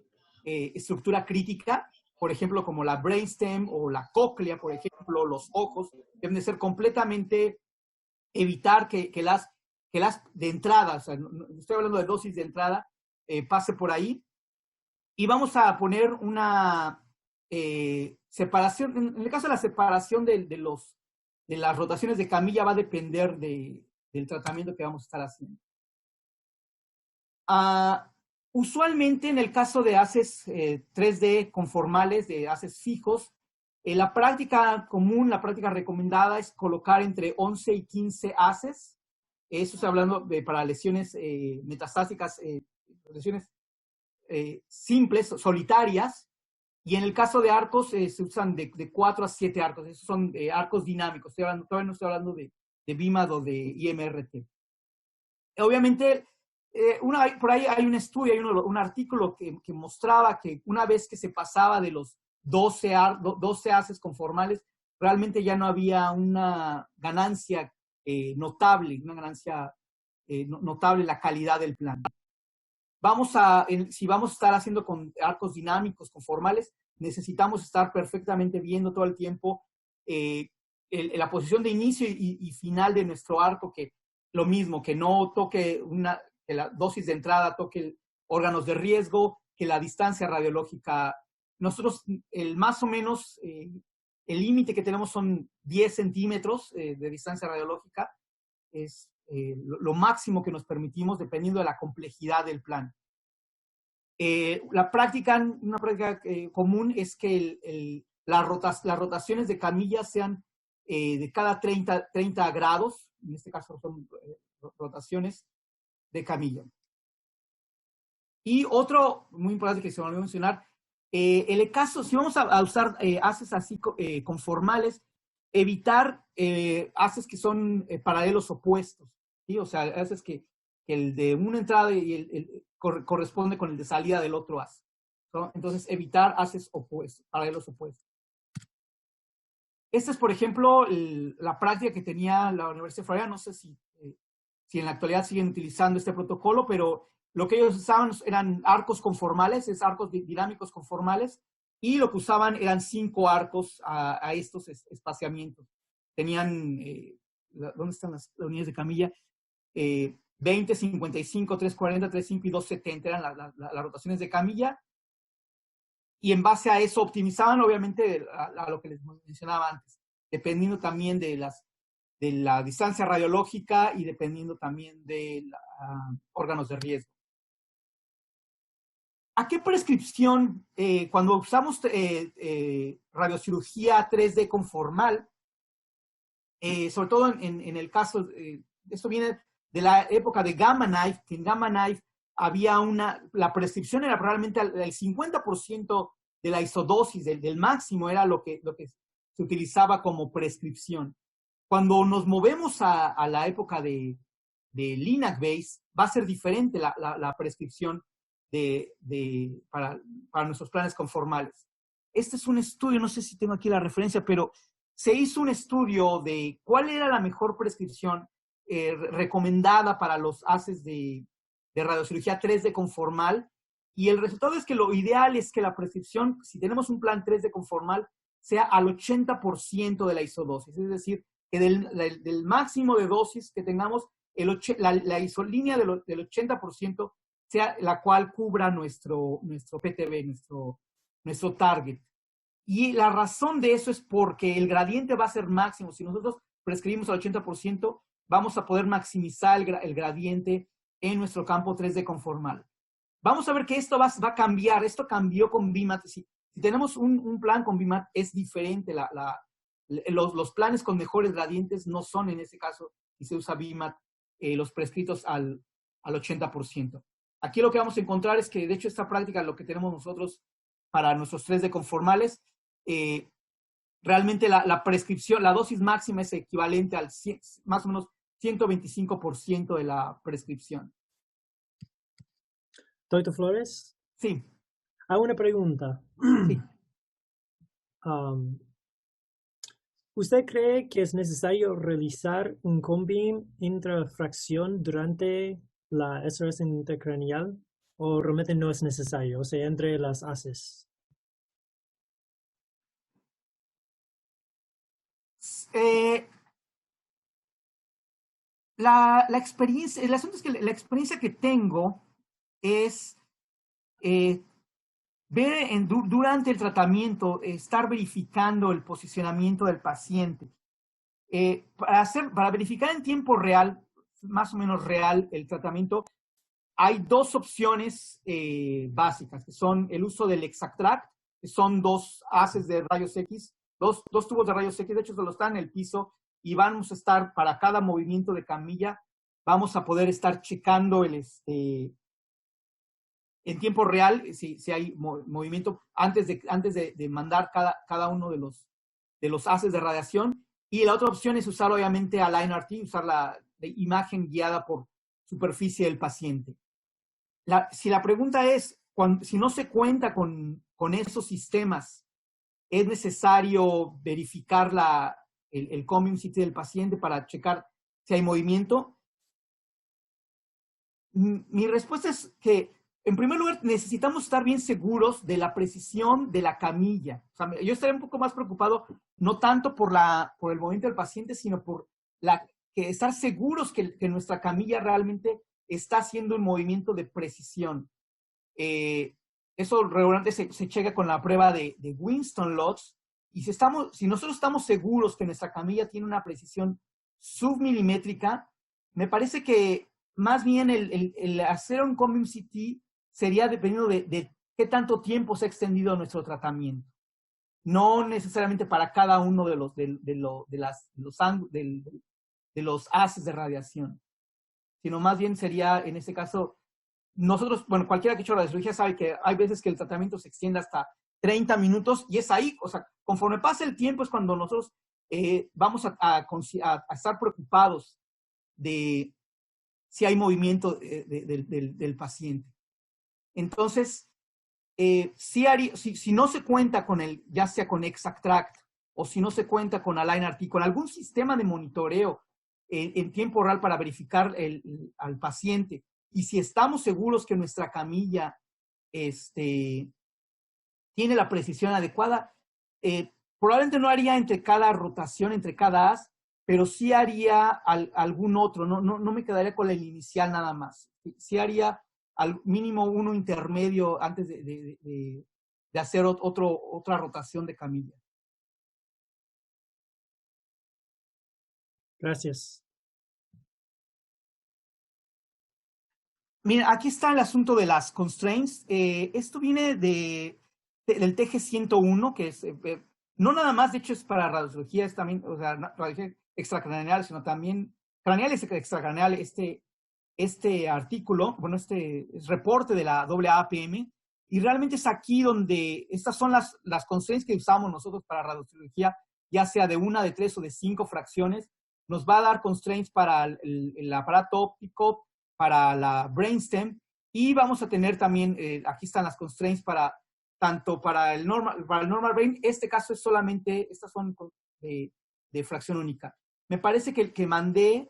estructura crítica, por ejemplo, como la brainstem o la cóclea, por ejemplo, los ojos, deben de ser completamente, evitar que las de entrada, o sea, estoy hablando de dosis de entrada, pase por ahí. Y vamos a poner una separación. En el caso de la separación de las rotaciones de camilla va a depender del tratamiento que vamos a estar haciendo. Usualmente en el caso de haces 3D conformales, de haces fijos, la práctica común, la práctica recomendada es colocar entre 11 y 15 haces. Eso está hablando para lesiones metastásicas, lesiones simples, solitarias, y en el caso de arcos se usan de 4 a 7 arcos. Esos son arcos dinámicos. Todavía no estoy hablando de BIMAD o de IMRT. Obviamente, por ahí hay un estudio, hay un artículo que mostraba que una vez que se pasaba de los 12 haces conformales, realmente ya no había una ganancia notable, notable la calidad del plan. Si vamos a estar haciendo con arcos dinámicos, conformales, necesitamos estar perfectamente viendo todo el tiempo la posición de inicio y final de nuestro arco, que lo mismo, que no toque que la dosis de entrada toque órganos de riesgo, que la distancia radiológica, nosotros más o menos el límite que tenemos son 10 centímetros de distancia radiológica, es lo máximo que nos permitimos dependiendo de la complejidad del plan. Una práctica común es que las rotaciones de camilla sean de cada 30 grados, en este caso son rotaciones de camilla. Y otro muy importante que se me olvidó mencionar, el caso, si vamos a usar haces así conformales, evitar haces que son paralelos opuestos, ¿sí? O sea, haces que el de una entrada y corresponde con el de salida del otro haz, ¿no? Entonces, evitar haces opuestos, paralelos opuestos. Esta es, por ejemplo, la práctica que tenía la Universidad de Florida. No sé si en la actualidad siguen utilizando este protocolo, pero lo que ellos usaban eran arcos conformales, arcos dinámicos conformales, y lo que usaban eran 5 arcos a estos espaciamientos. Tenían, ¿dónde están las unidades de camilla? 20, 55, 340, 35 y 270 eran las rotaciones de camilla, y en base a eso optimizaban, obviamente, a lo que les mencionaba antes, dependiendo también de la distancia radiológica y dependiendo también de órganos de riesgo. ¿A qué prescripción, cuando usamos radiocirugía 3D conformal, sobre todo en el caso, esto viene de la época de Gamma Knife, que en Gamma Knife había la prescripción era probablemente el 50% de la isodosis, del máximo, era lo que se utilizaba como prescripción. Cuando nos movemos a la época de Linac Base, va a ser diferente la prescripción para nuestros planes conformales. Este es un estudio, no sé si tengo aquí la referencia, pero se hizo un estudio de cuál era la mejor prescripción recomendada para los haces de radiocirugía 3D conformal, y el resultado es que lo ideal es que la prescripción, si tenemos un plan 3D conformal, sea al 80% de la isodosis, es decir, que del máximo de dosis que tengamos, la isolínea del 80% sea la cual cubra nuestro PTB, nuestro target. Y la razón de eso es porque el gradiente va a ser máximo. Si nosotros prescribimos al 80%, vamos a poder maximizar el gradiente en nuestro campo 3D conformal. Vamos a ver que esto va a cambiar. Esto cambió con BIMAT. Si tenemos un plan con BIMAT, es diferente. Los planes con mejores gradientes no son, en este caso, si se usa BIMAT, los prescritos al 80%. Aquí lo que vamos a encontrar es que, de hecho, esta práctica, lo que tenemos nosotros para nuestros 3D conformales, realmente la prescripción, la dosis máxima es equivalente al más o menos 125% de la prescripción. Doctor Flores. Sí. Hago una pregunta. Sí. ¿Usted cree que es necesario realizar un COM-beam intrafracción durante la SRS intracraneal o realmente no es necesario, o sea, entre las haces? La experiencia, el asunto es que la experiencia que tengo es ver durante el tratamiento, estar verificando el posicionamiento del paciente. Para verificar en tiempo real, más o menos real, el tratamiento, hay dos opciones básicas, que son el uso del Exactract, que son dos haces de rayos X, dos tubos de rayos X, de hecho solo están en el piso, y vamos a estar, para cada movimiento de camilla, vamos a poder estar checando en tiempo real si hay movimiento antes de mandar cada uno de los haces de radiación. Y la otra opción es usar obviamente a LineRT, usar la imagen guiada por superficie del paciente. Si la pregunta es, si no se cuenta con esos sistemas, ¿es necesario verificar el COM-beam CT del paciente para checar si hay movimiento? Mi respuesta es que, en primer lugar, necesitamos estar bien seguros de la precisión de la camilla. O sea, yo estaría un poco más preocupado, no tanto por el movimiento del paciente, sino por estar seguros que nuestra camilla realmente está haciendo un movimiento de precisión. Eso regularmente se checa con la prueba de Winston-Lotz. Y si nosotros estamos seguros que nuestra camilla tiene una precisión submilimétrica, me parece que más bien el hacer un COM-beam CT sería dependiendo de qué tanto tiempo se ha extendido nuestro tratamiento. No necesariamente para cada uno de los haces de radiación, sino más bien sería, en este caso, nosotros, bueno, cualquiera que ha hecho radiocirugía sabe que hay veces que el tratamiento se extiende hasta 30 minutos y es ahí, o sea, conforme pasa el tiempo es cuando nosotros vamos a estar preocupados de si hay movimiento del paciente. Entonces, si no se cuenta con ya sea con Exactract o si no se cuenta con AlignRT, con algún sistema de monitoreo en tiempo real para verificar al paciente, y si estamos seguros que nuestra camilla tiene la precisión adecuada, probablemente no haría entre cada rotación, entre cada haz, pero sí haría algún otro, no me quedaría con el inicial nada más. Sí haría al mínimo uno intermedio antes de hacer otra rotación de camilla. Gracias. Mira, aquí está el asunto de las constraints. Esto viene del TG-101, que es, no nada más, de hecho, es para radiología, es también, o sea, radiología extracraneal, sino también craneal y extracraneal, este artículo, bueno, este reporte de la AAPM, y realmente es aquí donde estas son las constraints que usamos nosotros para radiología, ya sea de 1, de 3 o de 5 fracciones. Nos va a dar constraints para el aparato óptico, para la brainstem, y vamos a tener también, aquí están las constraints tanto para el normal brain. Este caso es solamente, estas son de fracción única. Me parece que mandé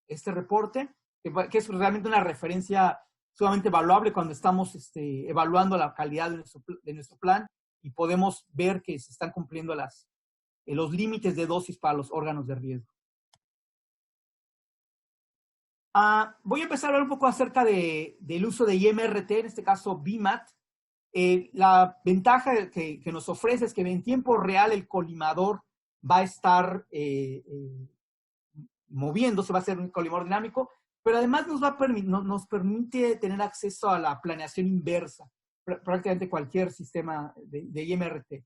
este reporte, que es realmente una referencia sumamente valuable cuando estamos evaluando la calidad de nuestro plan y podemos ver que se están cumpliendo los límites de dosis para los órganos de riesgo. Voy a empezar a hablar un poco acerca del uso de IMRT, en este caso BMAT. La ventaja que nos ofrece es que en tiempo real el colimador va a estar moviéndose, va a ser un colimador dinámico, pero además nos permite tener acceso a la planeación inversa, prácticamente cualquier sistema de IMRT.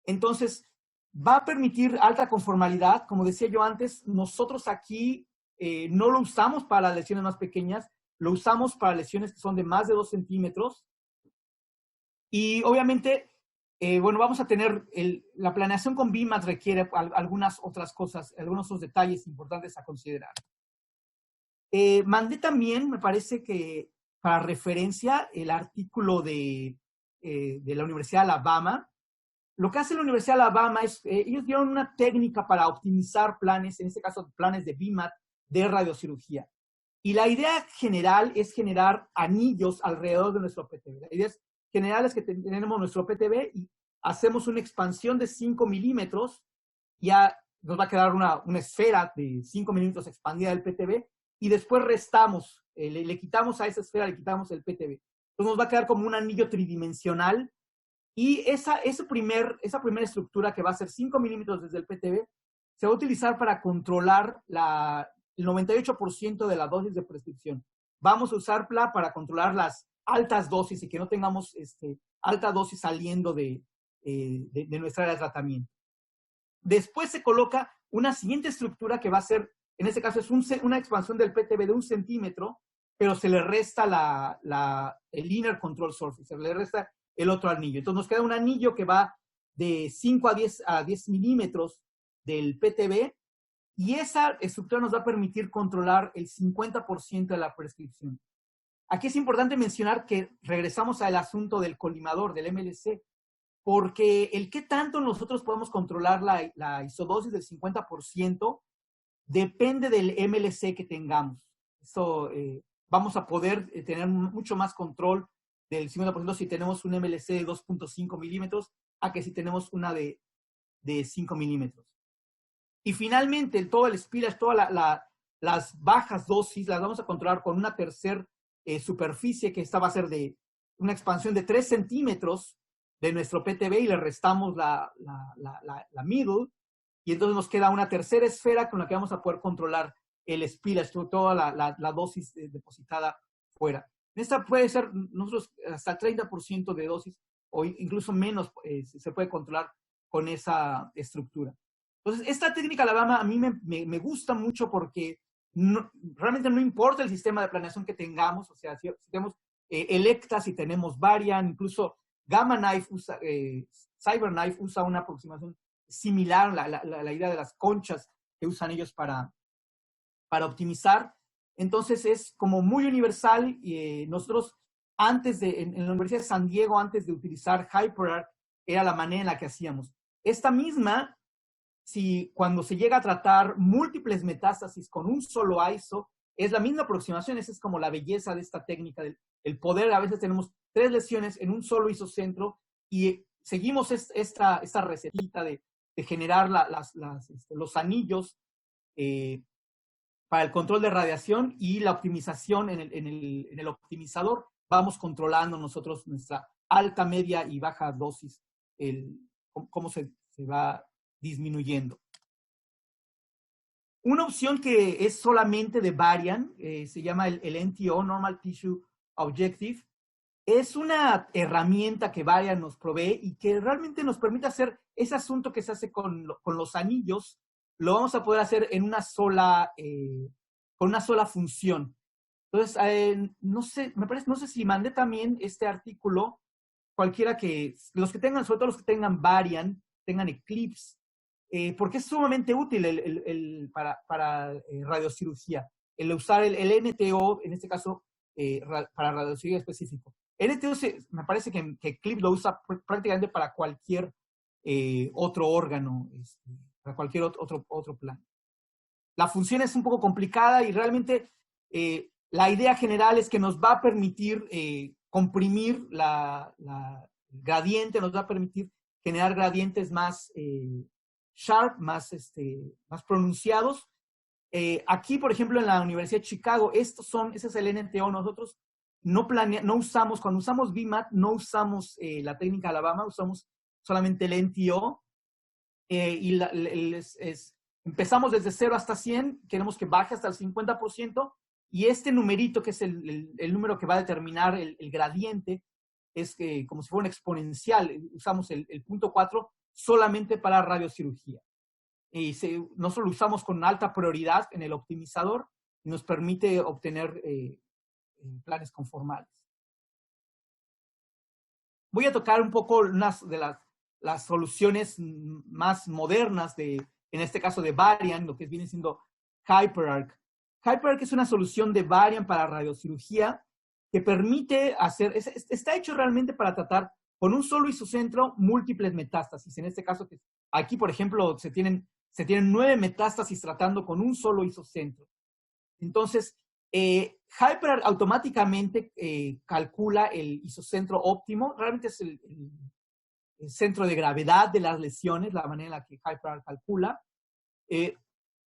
Entonces, va a permitir alta conformalidad. Como decía yo antes, nosotros aquí no lo usamos para las lesiones más pequeñas, lo usamos para lesiones que son de más de 2 centímetros. Y obviamente, bueno, vamos a tener la planeación con BMAT requiere algunas otras cosas, algunos otros detalles importantes a considerar. Mandé también, me parece que para referencia, el artículo de la Universidad de Alabama, Lo que hace la Universidad de Alabama es, ellos dieron una técnica para optimizar planes, en este caso planes de BIMAT, de radiocirugía. Y la idea general es generar anillos alrededor de nuestro PTB. La idea es general es que tenemos nuestro PTB y hacemos una expansión de 5 milímetros, ya nos va a quedar una esfera de 5 milímetros expandida del PTB, y después restamos, le quitamos a esa esfera, le quitamos el PTB. Entonces nos va a quedar como un anillo tridimensional, y esa primera estructura, que va a ser 5 milímetros desde el PTB, se va a utilizar para controlar el 98% de la dosis de prescripción. Vamos a usarla para controlar las altas dosis y que no tengamos alta dosis saliendo de nuestra área de tratamiento. Después se coloca una siguiente estructura que va a ser, en este caso es una expansión del PTB de 1 centímetro, pero se le resta el inner control surface, se le resta el otro anillo. Entonces nos queda un anillo que va de 5 a 10 milímetros del PTB, y esa estructura nos va a permitir controlar el 50% de la prescripción. Aquí es importante mencionar que regresamos al asunto del colimador, del MLC, porque el qué tanto nosotros podemos controlar la isodosis del 50% depende del MLC que tengamos. Eso, vamos a poder tener mucho más control del 50% si tenemos un MLC de 2.5 milímetros a que si tenemos una de 5 milímetros. Y finalmente, todo el spillage, todas las bajas dosis las vamos a controlar con una tercera superficie, que esta va a ser de una expansión de 3 centímetros de nuestro PTB, y le restamos la middle, y entonces nos queda una tercera esfera con la que vamos a poder controlar el spillage, toda la dosis depositada fuera. Esta puede ser nosotros hasta 30% de dosis, o incluso menos, se puede controlar con esa estructura. Entonces, esta técnica Alabama a mí me gusta mucho, porque realmente no importa el sistema de planeación que tengamos, o sea, si tenemos Electa, si tenemos Varian, incluso Gamma Knife CyberKnife usa una aproximación similar, la idea de las conchas que usan ellos para optimizar. Entonces es como muy universal, y nosotros en la Universidad de San Diego, antes de utilizar HyperArc, era la manera en la que hacíamos. Esta misma, cuando se llega a tratar múltiples metástasis con un solo ISO, es la misma aproximación. Esa es como la belleza de esta técnica, el poder. A veces tenemos 3 lesiones en un solo isocentro, y seguimos esta recetita de generar los anillos para el control de radiación y la optimización en el optimizador. Vamos controlando nosotros nuestra alta, media y baja dosis, cómo se va disminuyendo. Una opción que es solamente de Varian, se llama el NTO, Normal Tissue Objective. Es una herramienta que Varian nos provee y que realmente nos permite hacer ese asunto que se hace con los anillos. Lo vamos a poder hacer en con una sola función. Entonces, no sé si mandé también este artículo, los que tengan, sobre todo los que tengan Varian, tengan Eclipse, porque es sumamente útil para radiocirugía, el usar el NTO, en este caso, para radiocirugía específico. NTO me parece que Eclipse lo usa prácticamente para cualquier otro órgano, para cualquier otro plan. La función es un poco complicada, y realmente la idea general es que nos va a permitir comprimir la gradiente, nos va a permitir generar gradientes más sharp, más pronunciados. Aquí, por ejemplo, en la Universidad de Chicago, ese es el NTO. Nosotros no usamos, cuando usamos BIMAT, no usamos la técnica Alabama, usamos solamente el NTO. Y empezamos desde 0 hasta 100, queremos que baje hasta el 50%, y este numerito, que es el número que va a determinar el gradiente, es como si fuera un exponencial. Usamos el 0.4 solamente para radiocirugía. Y nosotros lo usamos con alta prioridad en el optimizador, y nos permite obtener planes conformales. Voy a tocar un poco unas de las soluciones más modernas en este caso de Varian, lo que viene siendo HyperArc. HyperArc es una solución de Varian para radiocirugía que permite está hecho realmente para tratar con un solo isocentro, múltiples metástasis. En este caso, aquí, por ejemplo, se tienen 9 metástasis tratando con un solo isocentro. Entonces, Hyperarc automáticamente calcula el isocentro óptimo. Realmente es el centro de gravedad de las lesiones, la manera en la que Hyperarc calcula.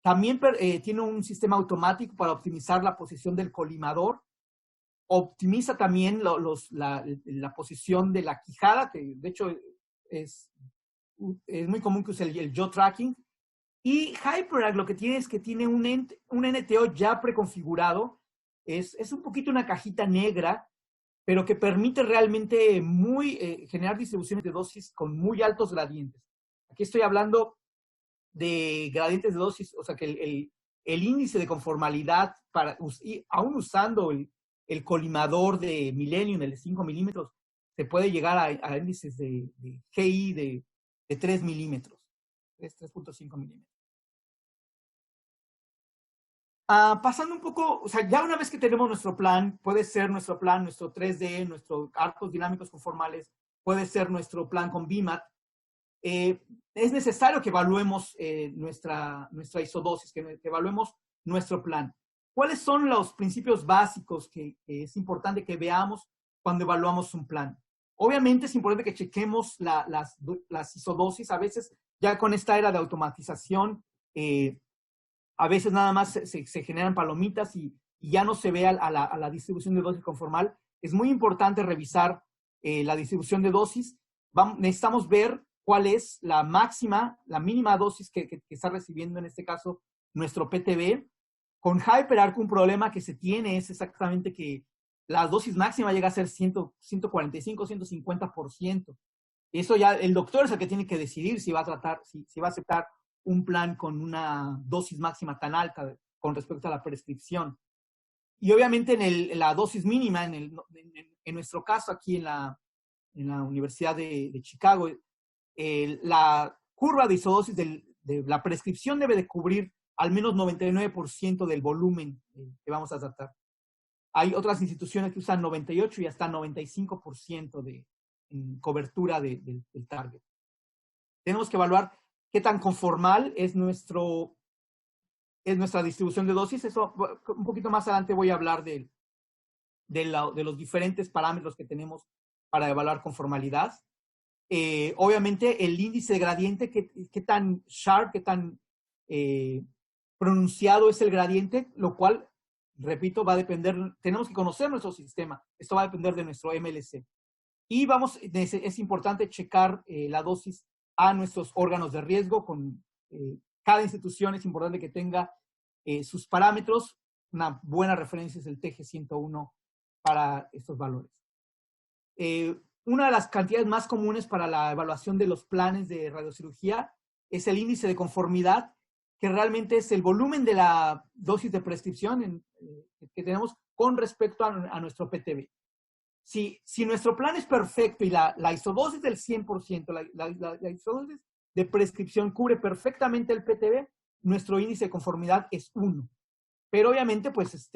También tiene un sistema automático para optimizar la posición del colimador. Optimiza también la posición de la quijada, que de hecho es muy común que use el jaw tracking. Y Hyperarc lo que tiene es que tiene un NTO ya preconfigurado. Es un poquito una cajita negra, pero que permite realmente generar distribuciones de dosis con muy altos gradientes. Aquí estoy hablando de gradientes de dosis, o sea que el índice de conformalidad, aún usando el colimador de Millennium, el de 5 milímetros, se puede llegar a índices de GI de 3 milímetros, 3.5 milímetros. Pasando un poco, o sea, ya una vez que tenemos nuestro plan, puede ser nuestro plan, nuestro 3D, nuestros arcos dinámicos conformales, puede ser nuestro plan con BIMAT. Es necesario que evaluemos nuestra isodosis, que evaluemos nuestro plan. ¿Cuáles son los principios básicos que es importante que veamos cuando evaluamos un plan? Obviamente es importante que chequemos las isodosis. A veces, ya con esta era de automatización, a veces nada más se generan palomitas y ya no se ve a la distribución de dosis conformal. Es muy importante revisar la distribución de dosis. Necesitamos ver cuál es la mínima dosis que está recibiendo, en este caso, nuestro PTB. Con Hyperarc un problema que se tiene es exactamente que la dosis máxima llega a ser 145, 150%. Eso ya el doctor es el que tiene que decidir si va a aceptar un plan con una dosis máxima tan alta con respecto a la prescripción. Y obviamente en la dosis mínima, en nuestro caso aquí en la Universidad de Chicago, la curva de isodosis de la prescripción debe de cubrir al menos 99% del volumen que vamos a tratar. Hay otras instituciones que usan 98 y hasta 95% de cobertura del target. Tenemos que evaluar qué tan conformal es nuestra distribución de dosis. Eso un poquito más adelante voy a hablar de los diferentes parámetros que tenemos para evaluar conformalidad. Obviamente el índice de gradiente, qué tan sharp, qué tan pronunciado es el gradiente, lo cual, repito, va a depender, tenemos que conocer nuestro sistema. Esto va a depender de nuestro MLC. Y es importante checar la dosis a nuestros órganos de riesgo. Cada institución es importante que tenga sus parámetros. Una buena referencia es el TG101 para estos valores. Una de las cantidades más comunes para la evaluación de los planes de radiocirugía es el índice de conformidad, que realmente es el volumen de la dosis de prescripción que tenemos con respecto a nuestro PTB. Si nuestro plan es perfecto y la isodosis del 100%, la isodosis de prescripción cubre perfectamente el PTB, nuestro índice de conformidad es 1. Pero obviamente, pues,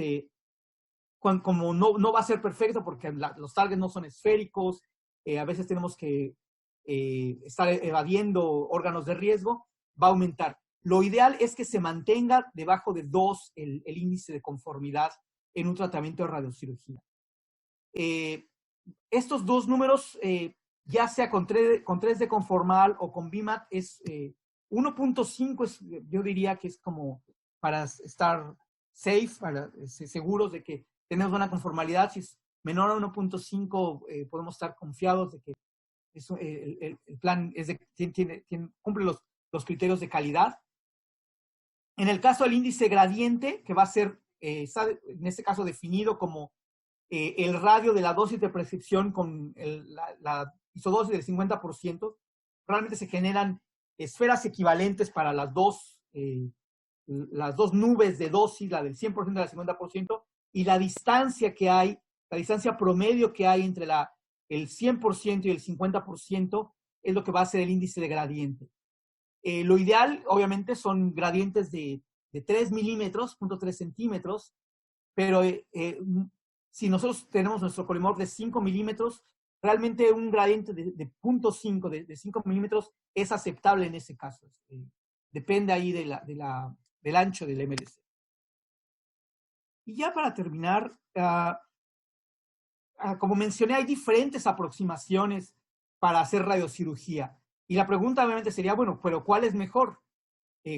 como no va a ser perfecto porque los targets no son esféricos, a veces tenemos que estar evadiendo órganos de riesgo, va a aumentar. Lo ideal es que se mantenga debajo de 2 el índice de conformidad en un tratamiento de radiocirugía. Estos dos números, ya sea con 3D conformal o con BIMAT, 1.5 yo diría que es como para estar safe, para seguros de que tenemos buena conformalidad. Si es menor a 1.5, podemos estar confiados de que el plan cumple los criterios de calidad. En el caso del índice gradiente, que va a ser, en este caso, definido como el radio de la dosis de prescripción con la isodosis del 50%, realmente se generan esferas equivalentes para las dos nubes de dosis, la del 100% y la del 50%, y la distancia que hay, la distancia promedio que hay entre el 100% y el 50% es lo que va a ser el índice de gradiente. Lo ideal, obviamente, son gradientes de 3 milímetros, 0.3 centímetros, pero si nosotros tenemos nuestro colimor de 5 milímetros, realmente un gradiente de 0.5, de 5 milímetros, es aceptable en ese caso. Depende ahí del ancho del MLC. Y ya para terminar, como mencioné, hay diferentes aproximaciones para hacer radiocirugía. Y la pregunta obviamente sería, bueno, pero ¿cuál es mejor?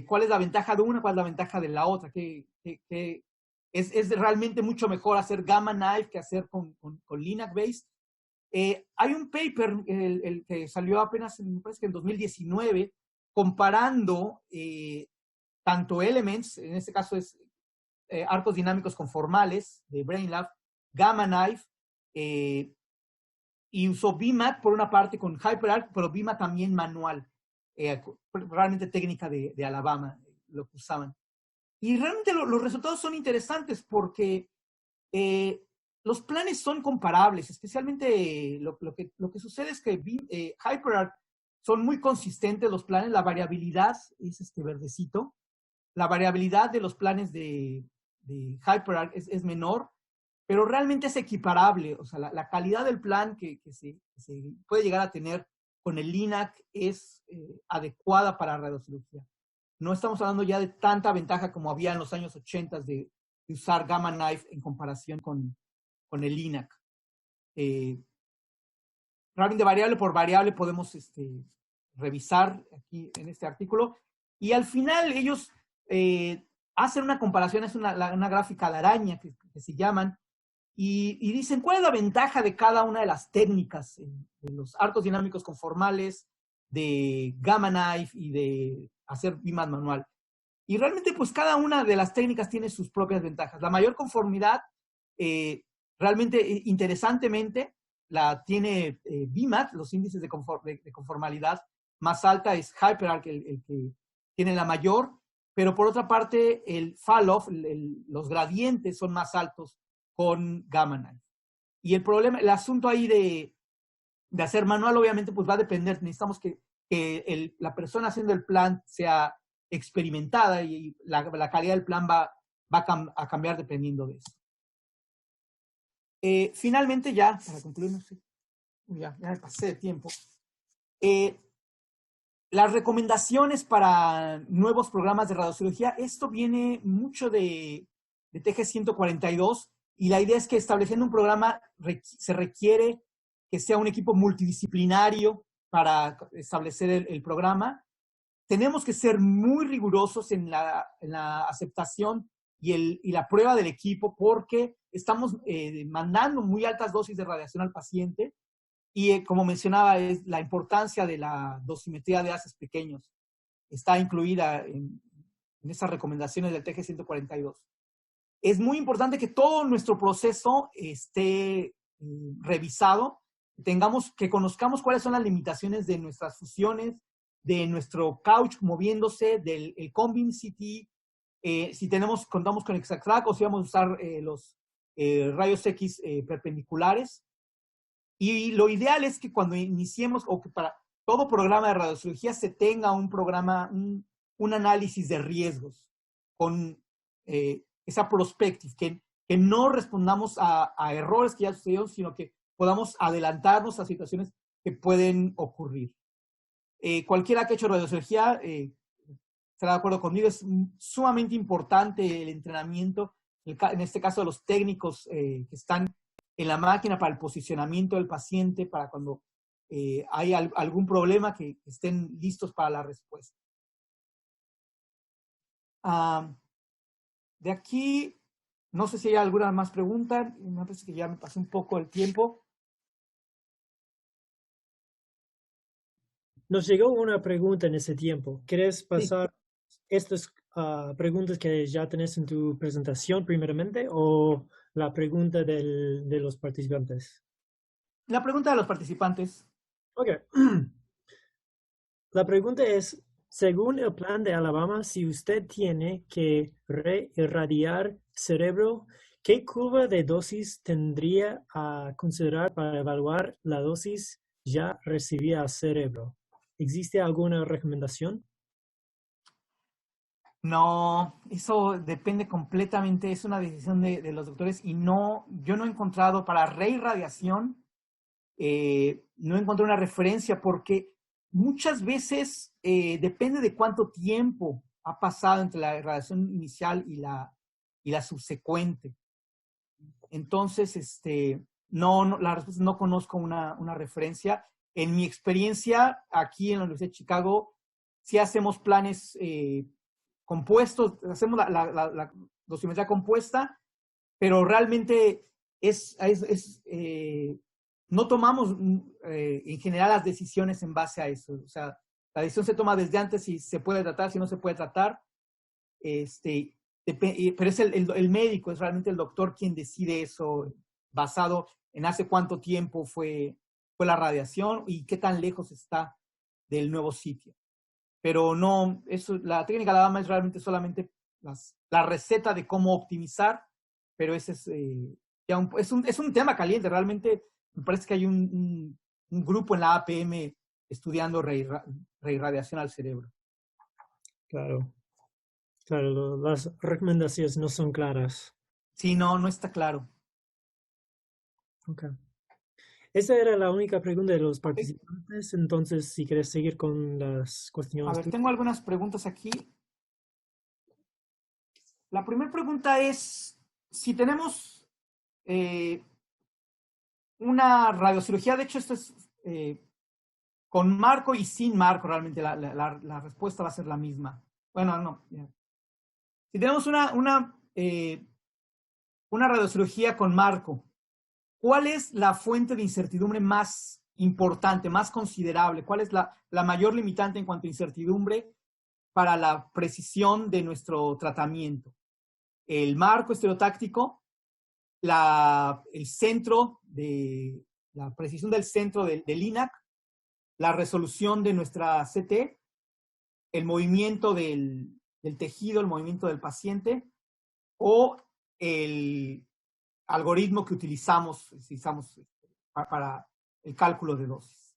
¿Cuál es la ventaja de una? ¿Cuál es la ventaja de la otra? ¿Es realmente mucho mejor hacer Gamma Knife que hacer con Linac Base? Hay un paper el que salió apenas, me parece que en 2019, comparando tanto Elements, en este caso es arcos dinámicos conformales de Brainlab, Gamma Knife, y usó BIMAC por una parte con HyperArc, pero BIMAC también manual, realmente técnica de Alabama, lo que usaban. Y realmente los resultados son interesantes porque los planes son comparables, especialmente lo que sucede es que HyperArc son muy consistentes los planes, la variabilidad es este verdecito, la variabilidad de los planes de HyperArc es menor, pero realmente es equiparable, o sea, la calidad del plan que se puede llegar a tener con el Linac es adecuada para radiocirugía. No estamos hablando ya de tanta ventaja como había en los años 80 de usar Gamma Knife en comparación con el Linac. Realmente variable por variable podemos revisar aquí en este artículo. Y al final ellos hacen una comparación, es una gráfica de araña que se llaman, y dicen cuál es la ventaja de cada una de las técnicas de los arcos dinámicos conformales, de Gamma Knife y de hacer BIMAC manual. Y realmente pues cada una de las técnicas tiene sus propias ventajas. La mayor conformidad, realmente interesantemente, la tiene BIMAC, los índices de conformalidad más alta es HyperArc el que tiene la mayor, pero por otra parte el fall-off, los gradientes son más altos con Gamma Knife. Y el asunto ahí de hacer manual obviamente pues va a depender, necesitamos que la persona haciendo el plan sea experimentada y la calidad del plan va a cambiar dependiendo de eso. Finalmente ya, para concluir, no sé, ya me pasé de tiempo. Las recomendaciones para nuevos programas de radiocirugía, esto viene mucho de TG 142 y la idea es que estableciendo un programa se requiere que sea un equipo multidisciplinario para establecer el programa. Tenemos que ser muy rigurosos en la aceptación y la prueba del equipo porque estamos mandando muy altas dosis de radiación al paciente y como mencionaba, es la importancia de la dosimetría de haces pequeños. Está incluida en esas recomendaciones del TG 142. Es muy importante que todo nuestro proceso esté revisado, que conozcamos cuáles son las limitaciones de nuestras fusiones, de nuestro couch moviéndose, del Combin CT, si contamos con ExactTrack o si vamos a usar los rayos X perpendiculares. Y lo ideal es que cuando iniciemos, o que para todo programa de radiocirugía se tenga un programa, un análisis de riesgos con esa prospective, que no respondamos a errores que ya sucedieron, sino que podamos adelantarnos a situaciones que pueden ocurrir. Cualquiera que ha hecho radiocirugía estará de acuerdo conmigo, es sumamente importante el entrenamiento, en este caso de los técnicos que están en la máquina para el posicionamiento del paciente, para cuando hay algún problema que estén listos para la respuesta. De aquí, no sé si hay alguna más pregunta, me parece que ya me pasé un poco el tiempo. Nos llegó una pregunta en ese tiempo. ¿Quieres pasar estas preguntas que ya tenés en tu presentación primeramente o la pregunta de los participantes? La pregunta de los participantes. Ok. La pregunta es, según el plan de Alabama, si usted tiene que reirradiar cerebro, ¿qué curva de dosis tendría a considerar para evaluar la dosis ya recibida al cerebro? ¿Existe alguna recomendación? No, eso depende completamente, es una decisión de los doctores y yo no he encontrado para reirradiación no encontré una referencia porque muchas veces depende de cuánto tiempo ha pasado entre la radiación inicial y la subsecuente. Entonces, la respuesta es no conozco una referencia. En mi experiencia, aquí en la Universidad de Chicago, sí hacemos planes compuestos, hacemos la dosimetría compuesta, pero realmente no tomamos en general las decisiones en base a eso. O sea, la decisión se toma desde antes si se puede tratar, si no se puede tratar. Pero es el médico, es realmente el doctor quien decide eso, basado en hace cuánto tiempo fue la radiación y qué tan lejos está del nuevo sitio. Pero no, la técnica de la Dama es realmente solamente la receta de cómo optimizar, pero ese es un tema caliente. Realmente me parece que hay un grupo en la APM estudiando reirradiación al cerebro. Claro. Claro, las recomendaciones no son claras. Sí, no está claro. Ok. Esa era la única pregunta de los participantes, entonces si quieres seguir con las cuestiones. A ver, tengo algunas preguntas aquí. La primera pregunta es, si tenemos una radiocirugía, de hecho esto es con marco y sin marco, realmente la respuesta va a ser la misma. Bueno, no. Si tenemos una radiocirugía con marco, ¿cuál es la fuente de incertidumbre más importante, más considerable? ¿Cuál es la mayor limitante en cuanto a incertidumbre para la precisión de nuestro tratamiento? El marco estereotáctico, el centro de la precisión del centro del INAC, la resolución de nuestra CT, el movimiento del tejido, el movimiento del paciente, o el algoritmo que utilizamos para el cálculo de dosis.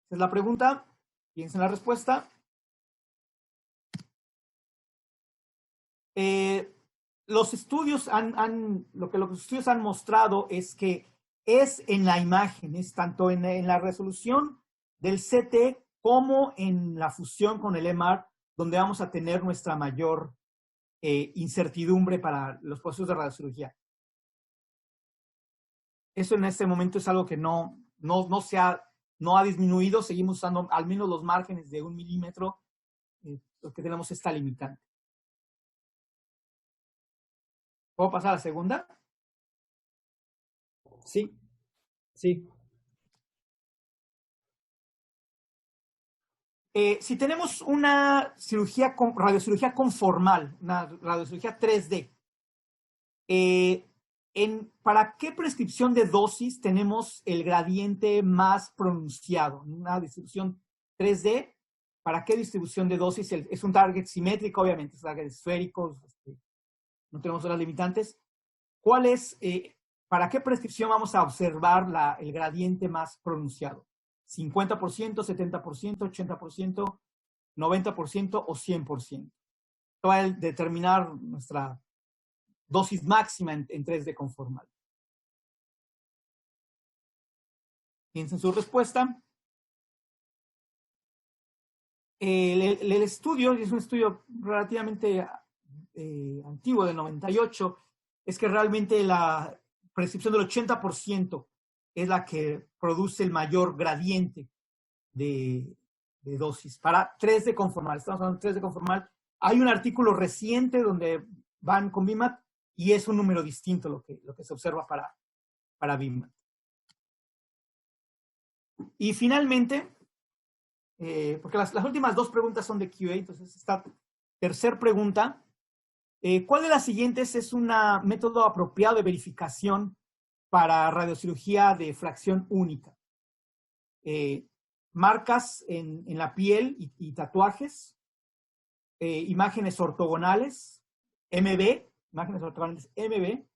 Esa es la pregunta. Piensen en la respuesta. Los estudios lo que los estudios han mostrado es que es en la imagen, es tanto en la resolución del CT como en la fusión con el MR, donde vamos a tener nuestra mayor incertidumbre para los procesos de radiocirugía. Eso en este momento es algo que no ha disminuido, seguimos usando al menos los márgenes de 1 milímetro, porque tenemos esta limitante. ¿Puedo pasar a la segunda? Sí, sí. Si tenemos una radiocirugía conformal, una radiocirugía 3D, ¿para qué prescripción de dosis tenemos el gradiente más pronunciado? Una distribución 3D, ¿para qué distribución de dosis? Es un target simétrico, obviamente, es un target esférico, no tenemos otras limitantes. ¿Para qué prescripción vamos a observar el gradiente más pronunciado? ¿50%, 70%, 80%, 90% o 100%? Esto va a determinar nuestra dosis máxima en 3D conformal. Piensen su respuesta. El estudio, y es un estudio relativamente antiguo, del 98, es que realmente la prescripción del 80% es la que produce el mayor gradiente de dosis para 3D conformal. Estamos hablando de 3D conformal. Hay un artículo reciente donde van con BIMAT y es un número distinto lo que se observa para BIMAT. Y finalmente, porque las últimas dos preguntas son de QA, entonces esta tercera pregunta, ¿cuál de las siguientes es un método apropiado de verificación para radiocirugía de fracción única? Marcas en la piel y tatuajes, imágenes ortogonales, imágenes ortogonales MB,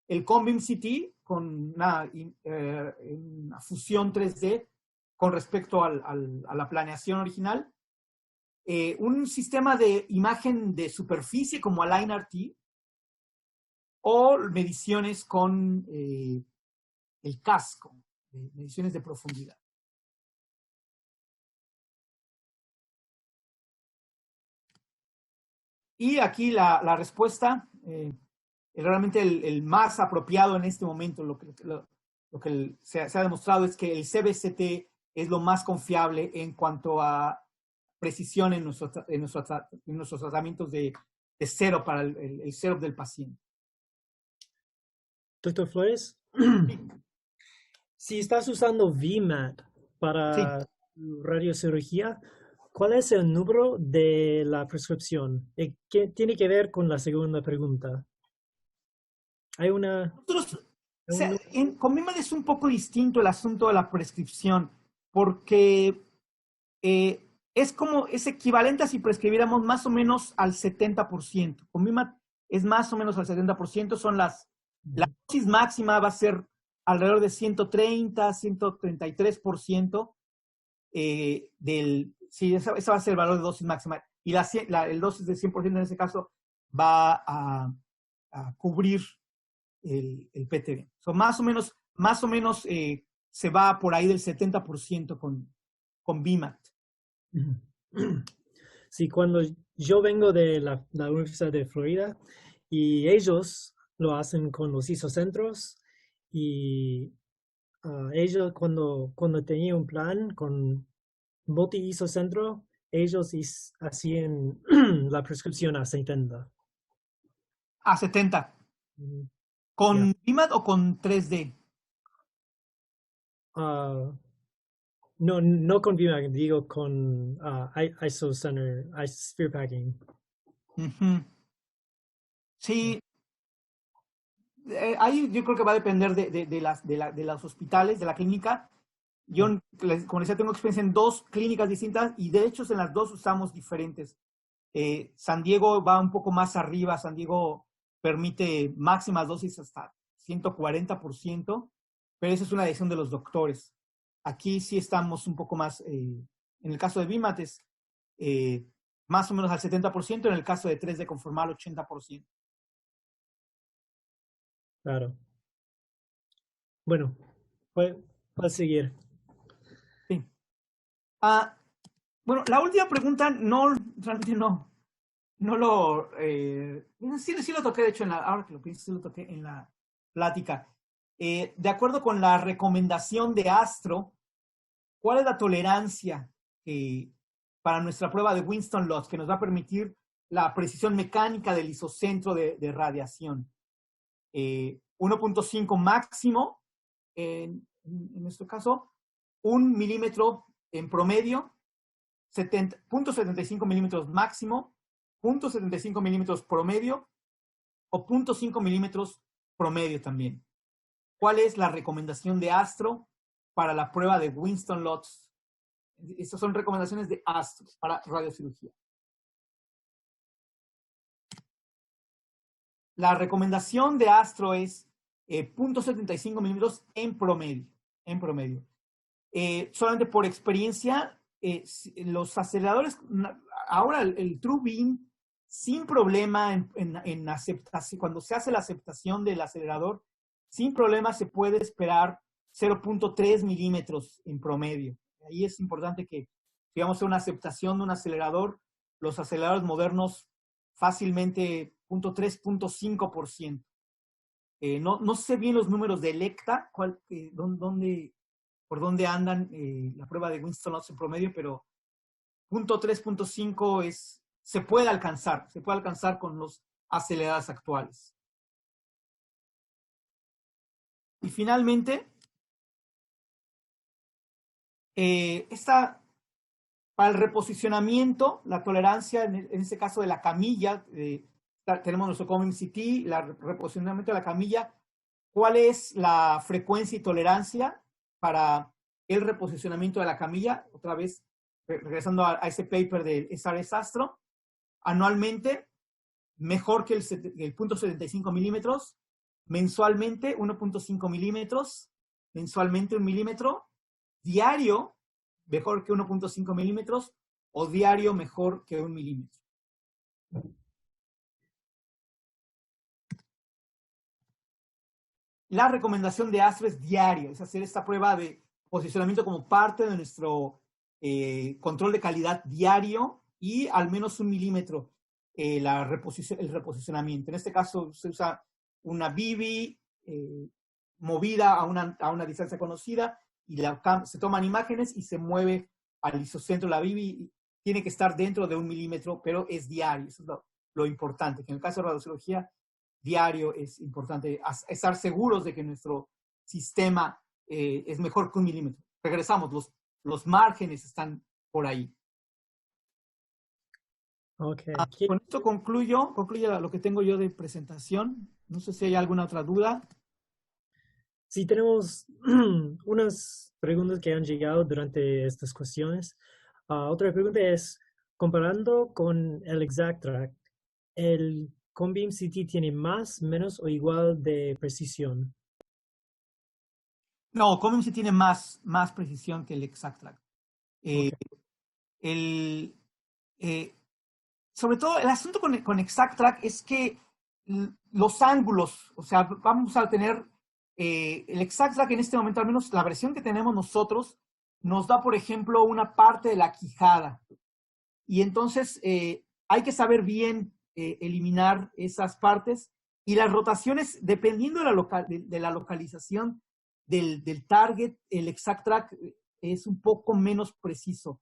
el COMBIM CT con una fusión 3D con respecto a la planeación original, un sistema de imagen de superficie como AlignRT, o mediciones con el casco de mediciones de profundidad. Y aquí la respuesta, realmente el más apropiado en este momento, lo que se ha demostrado es que el CBCT es lo más confiable en cuanto a precisión en nuestros tratamientos de setup para el setup del paciente. Doctor Flores, si estás usando VMAT para radiocirugía, ¿cuál es el número de la prescripción? ¿Qué tiene que ver con la segunda pregunta? Hay una... Con VMAT es un poco distinto el asunto de la prescripción, porque es equivalente a si prescribiéramos más o menos al 70%. Con VMAT es más o menos al 70%, la dosis máxima va a ser alrededor de 130, 133%. Sí, esa va a ser el valor de dosis máxima. Y el dosis de 100% en ese caso va a cubrir el PTB. So, más o menos se va por ahí del 70% con VMAT. Sí, cuando yo vengo de la Universidad de Florida y ellos lo hacen con los isocentros y ellos cuando tenía un plan con multi-isocentro, ellos hacían la prescripción a 70. A 70. ¿Con VMAT o con 3D? No con VMAT, digo con isocenter, sphere packing. Sí. Ahí yo creo que va a depender de los hospitales, de la clínica. Yo, como decía, tengo experiencia en 2 clínicas distintas y de hecho en las 2 usamos diferentes. San Diego va un poco más arriba. San Diego permite máximas dosis hasta 140%, pero esa es una decisión de los doctores. Aquí sí estamos un poco más, en el caso de VMAT es más o menos al 70%, en el caso de 3D conformal 80%. Claro. Bueno, puedes seguir. Sí. Bueno, la última pregunta realmente no lo... sí lo toqué, de hecho, ahora que lo pienso, sí lo toqué en la plática. De acuerdo con la recomendación de Astro, ¿cuál es la tolerancia para nuestra prueba de Winston-Lotz que nos va a permitir la precisión mecánica del isocentro de radiación? 1.5 máximo, en nuestro caso, 1 milímetro en promedio, 0.75 milímetros máximo, 0.75 milímetros promedio o 0.5 milímetros promedio también. ¿Cuál es la recomendación de Astro para la prueba de Winston-Lotz? Estas son recomendaciones de Astro para radiocirugía. La recomendación de Astro es 0.75 milímetros en promedio. Solamente por experiencia, los aceleradores, ahora el TrueBeam, sin problema en aceptación, cuando se hace la aceptación del acelerador, sin problema se puede esperar 0.3 milímetros en promedio. Ahí es importante que, si vamos a hacer una aceptación de un acelerador, los aceleradores modernos fácilmente 0.3, 0.5%. No sé bien los números de Electa, por dónde andan la prueba de Winston-Lotz en promedio, pero 0.3, 0.5 se puede alcanzar con los aceleradores actuales. Y finalmente, para el reposicionamiento, la tolerancia, en este caso de la camilla, tenemos nuestro Common CT, el reposicionamiento de la camilla. ¿Cuál es la frecuencia y tolerancia para el reposicionamiento de la camilla? Otra vez, regresando a ese paper del SRS Astro, anualmente, mejor que el 0.75 milímetros, mensualmente 1.5 milímetros, mensualmente 1 milímetro, diario mejor que 1.5 milímetros o diario mejor que 1 milímetro. la recomendación de ASTRO es diario, es hacer esta prueba de posicionamiento como parte de nuestro control de calidad diario y al menos 1 milímetro el reposicionamiento. En este caso se usa una BB movida a una distancia conocida y se toman imágenes y se mueve al isocentro. La BB tiene que estar dentro de 1 milímetro, pero es diario. Eso es lo importante, que en el caso de radiología, diario es importante estar seguros de que nuestro sistema es mejor que 1 milímetro. Regresamos, los márgenes están por ahí. Okay. Con esto concluye lo que tengo yo de presentación. No sé si hay alguna otra duda. Sí, tenemos unas preguntas que han llegado durante estas cuestiones. Otra pregunta es, comparando con el ExactTrack, ¿el Conbeam CT tiene más, menos o igual de precisión? No, Conbeam sí tiene más precisión que el ExactTrack. Sobre todo, el asunto con ExactTrack es que los ángulos, o sea, vamos a tener el ExactTrack en este momento, al menos la versión que tenemos nosotros, nos da, por ejemplo, una parte de la quijada. Y entonces hay que saber bien eliminar esas partes. Y las rotaciones, dependiendo de la localización del target, el ExactTrack es un poco menos preciso.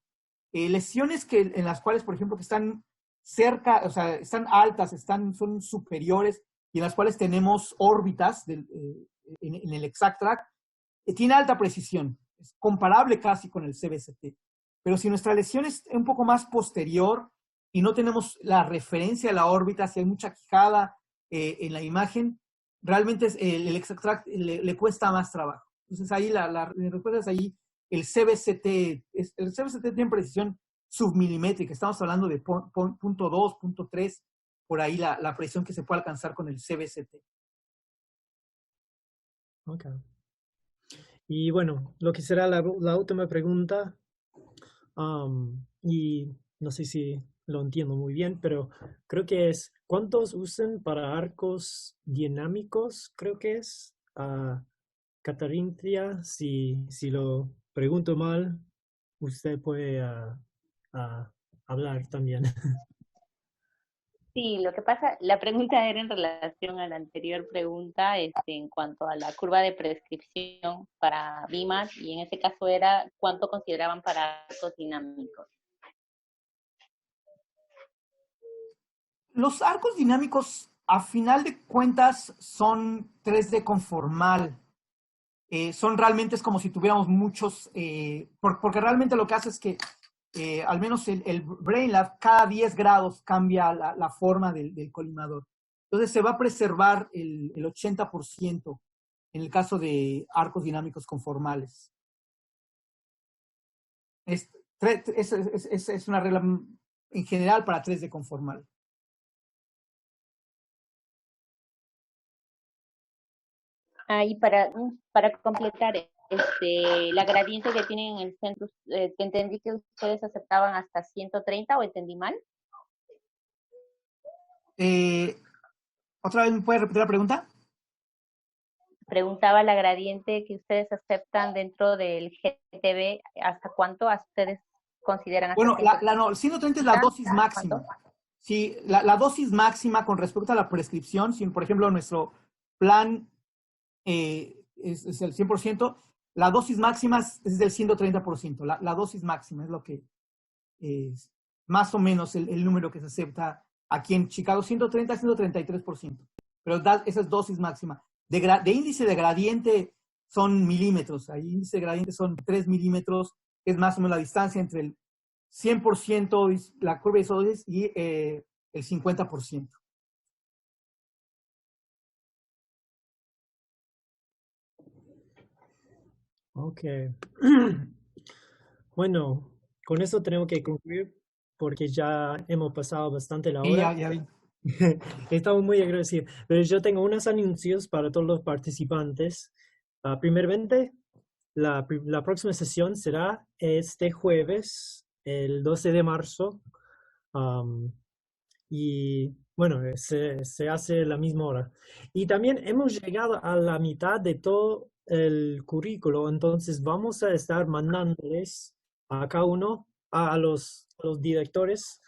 Lesiones en las cuales, por ejemplo, que están cerca, o sea, están altas, son superiores, y en las cuales tenemos órbitas en el ExactTrack, tiene alta precisión, es comparable casi con el CBCT. Pero si nuestra lesión es un poco más posterior y no tenemos la referencia a la órbita, si hay mucha quijada en la imagen, realmente el ExactTrack le cuesta más trabajo. Entonces ahí la respuesta es ahí, el CBCT tiene precisión submilimétrica, estamos hablando de punto 2, punto 3, por ahí la precisión que se puede alcanzar con el CBCT. Ok. Y bueno, lo que será la última pregunta, y no sé si lo entiendo muy bien, pero creo que es, ¿cuántos usan para arcos dinámicos? Creo que es Catarintria, si lo pregunto mal, usted puede hablar también. Sí, lo que pasa, la pregunta era en relación a la anterior pregunta, en cuanto a la curva de prescripción para BIMAT, y en ese caso era cuánto consideraban para arcos dinámicos. Los arcos dinámicos, a final de cuentas, son 3D conformal. Son realmente, es como si tuviéramos muchos, porque realmente lo que hace es que al menos el BrainLab cada 10 grados cambia la forma del colimador. Entonces se va a preservar el 80% en el caso de arcos dinámicos conformales. Es una regla en general para 3D conformal. Ahí para completar, la gradiente que tienen en el centro, que entendí que ustedes aceptaban hasta 130, ¿o entendí mal? ¿Otra vez me puede repetir la pregunta? Preguntaba la gradiente que ustedes aceptan dentro del GTB, ¿hasta cuánto ustedes consideran? Bueno, 130 es la dosis máxima. ¿Cuánto? Sí, la dosis máxima con respecto a la prescripción, si por ejemplo nuestro plan es el 100%, la dosis máxima es del 130%. La dosis máxima es lo que es más o menos el número que se acepta aquí en Chicago, 130 a 133%. Pero esa es dosis máxima. De índice de gradiente son milímetros. Ahí índice de gradiente son 3 milímetros, que es más o menos la distancia entre el 100%, la curva de isodosis, y el 50%. Ok. Bueno, con eso tenemos que concluir porque ya hemos pasado bastante la hora. Ya vi. Estamos muy agradecidos. Pero yo tengo unos anuncios para todos los participantes. Primeramente, la próxima sesión será este jueves, el 12 de marzo. Y bueno, se hace la misma hora. Y también hemos llegado a la mitad de todo el currículo, entonces vamos a estar mandándoles a cada uno, a los directores,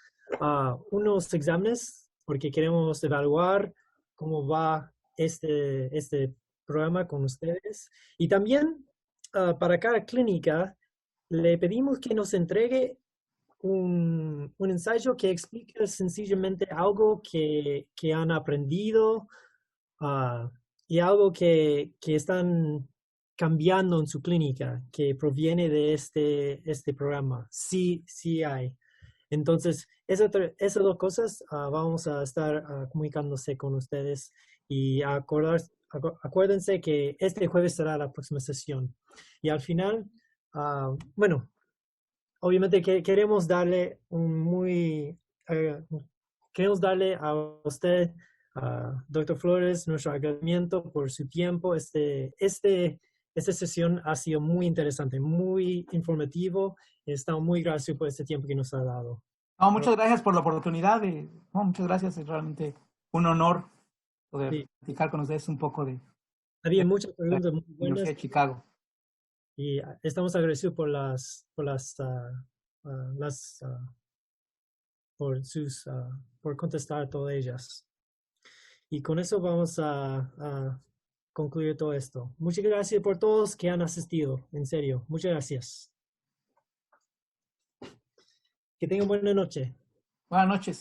unos exámenes, porque queremos evaluar cómo va este programa con ustedes. Y también para cada clínica le pedimos que nos entregue un ensayo que explique sencillamente algo que han aprendido y algo que están cambiando en su clínica, que proviene de este programa. Sí, sí hay. Entonces, esas dos cosas vamos a estar comunicándose con ustedes y acuérdense que este jueves será la próxima sesión. Y al final, bueno, obviamente que queremos darle eh, queremos darle a usted, Dr. Flores, nuestro agradecimiento por su tiempo. Esta sesión ha sido muy interesante, muy informativo. Estamos muy agradecidos por este tiempo que nos ha dado. No, muchas gracias por la oportunidad. Muchas gracias. Es realmente un honor poder platicar con ustedes un poco de Había muchas preguntas muy la buenas. Universidad de Chicago. Y estamos agradecidos por contestar todas ellas. Y con eso vamos a concluir todo esto. Muchas gracias por todos que han asistido, en serio. Muchas gracias. Que tengan buena noche. Buenas noches.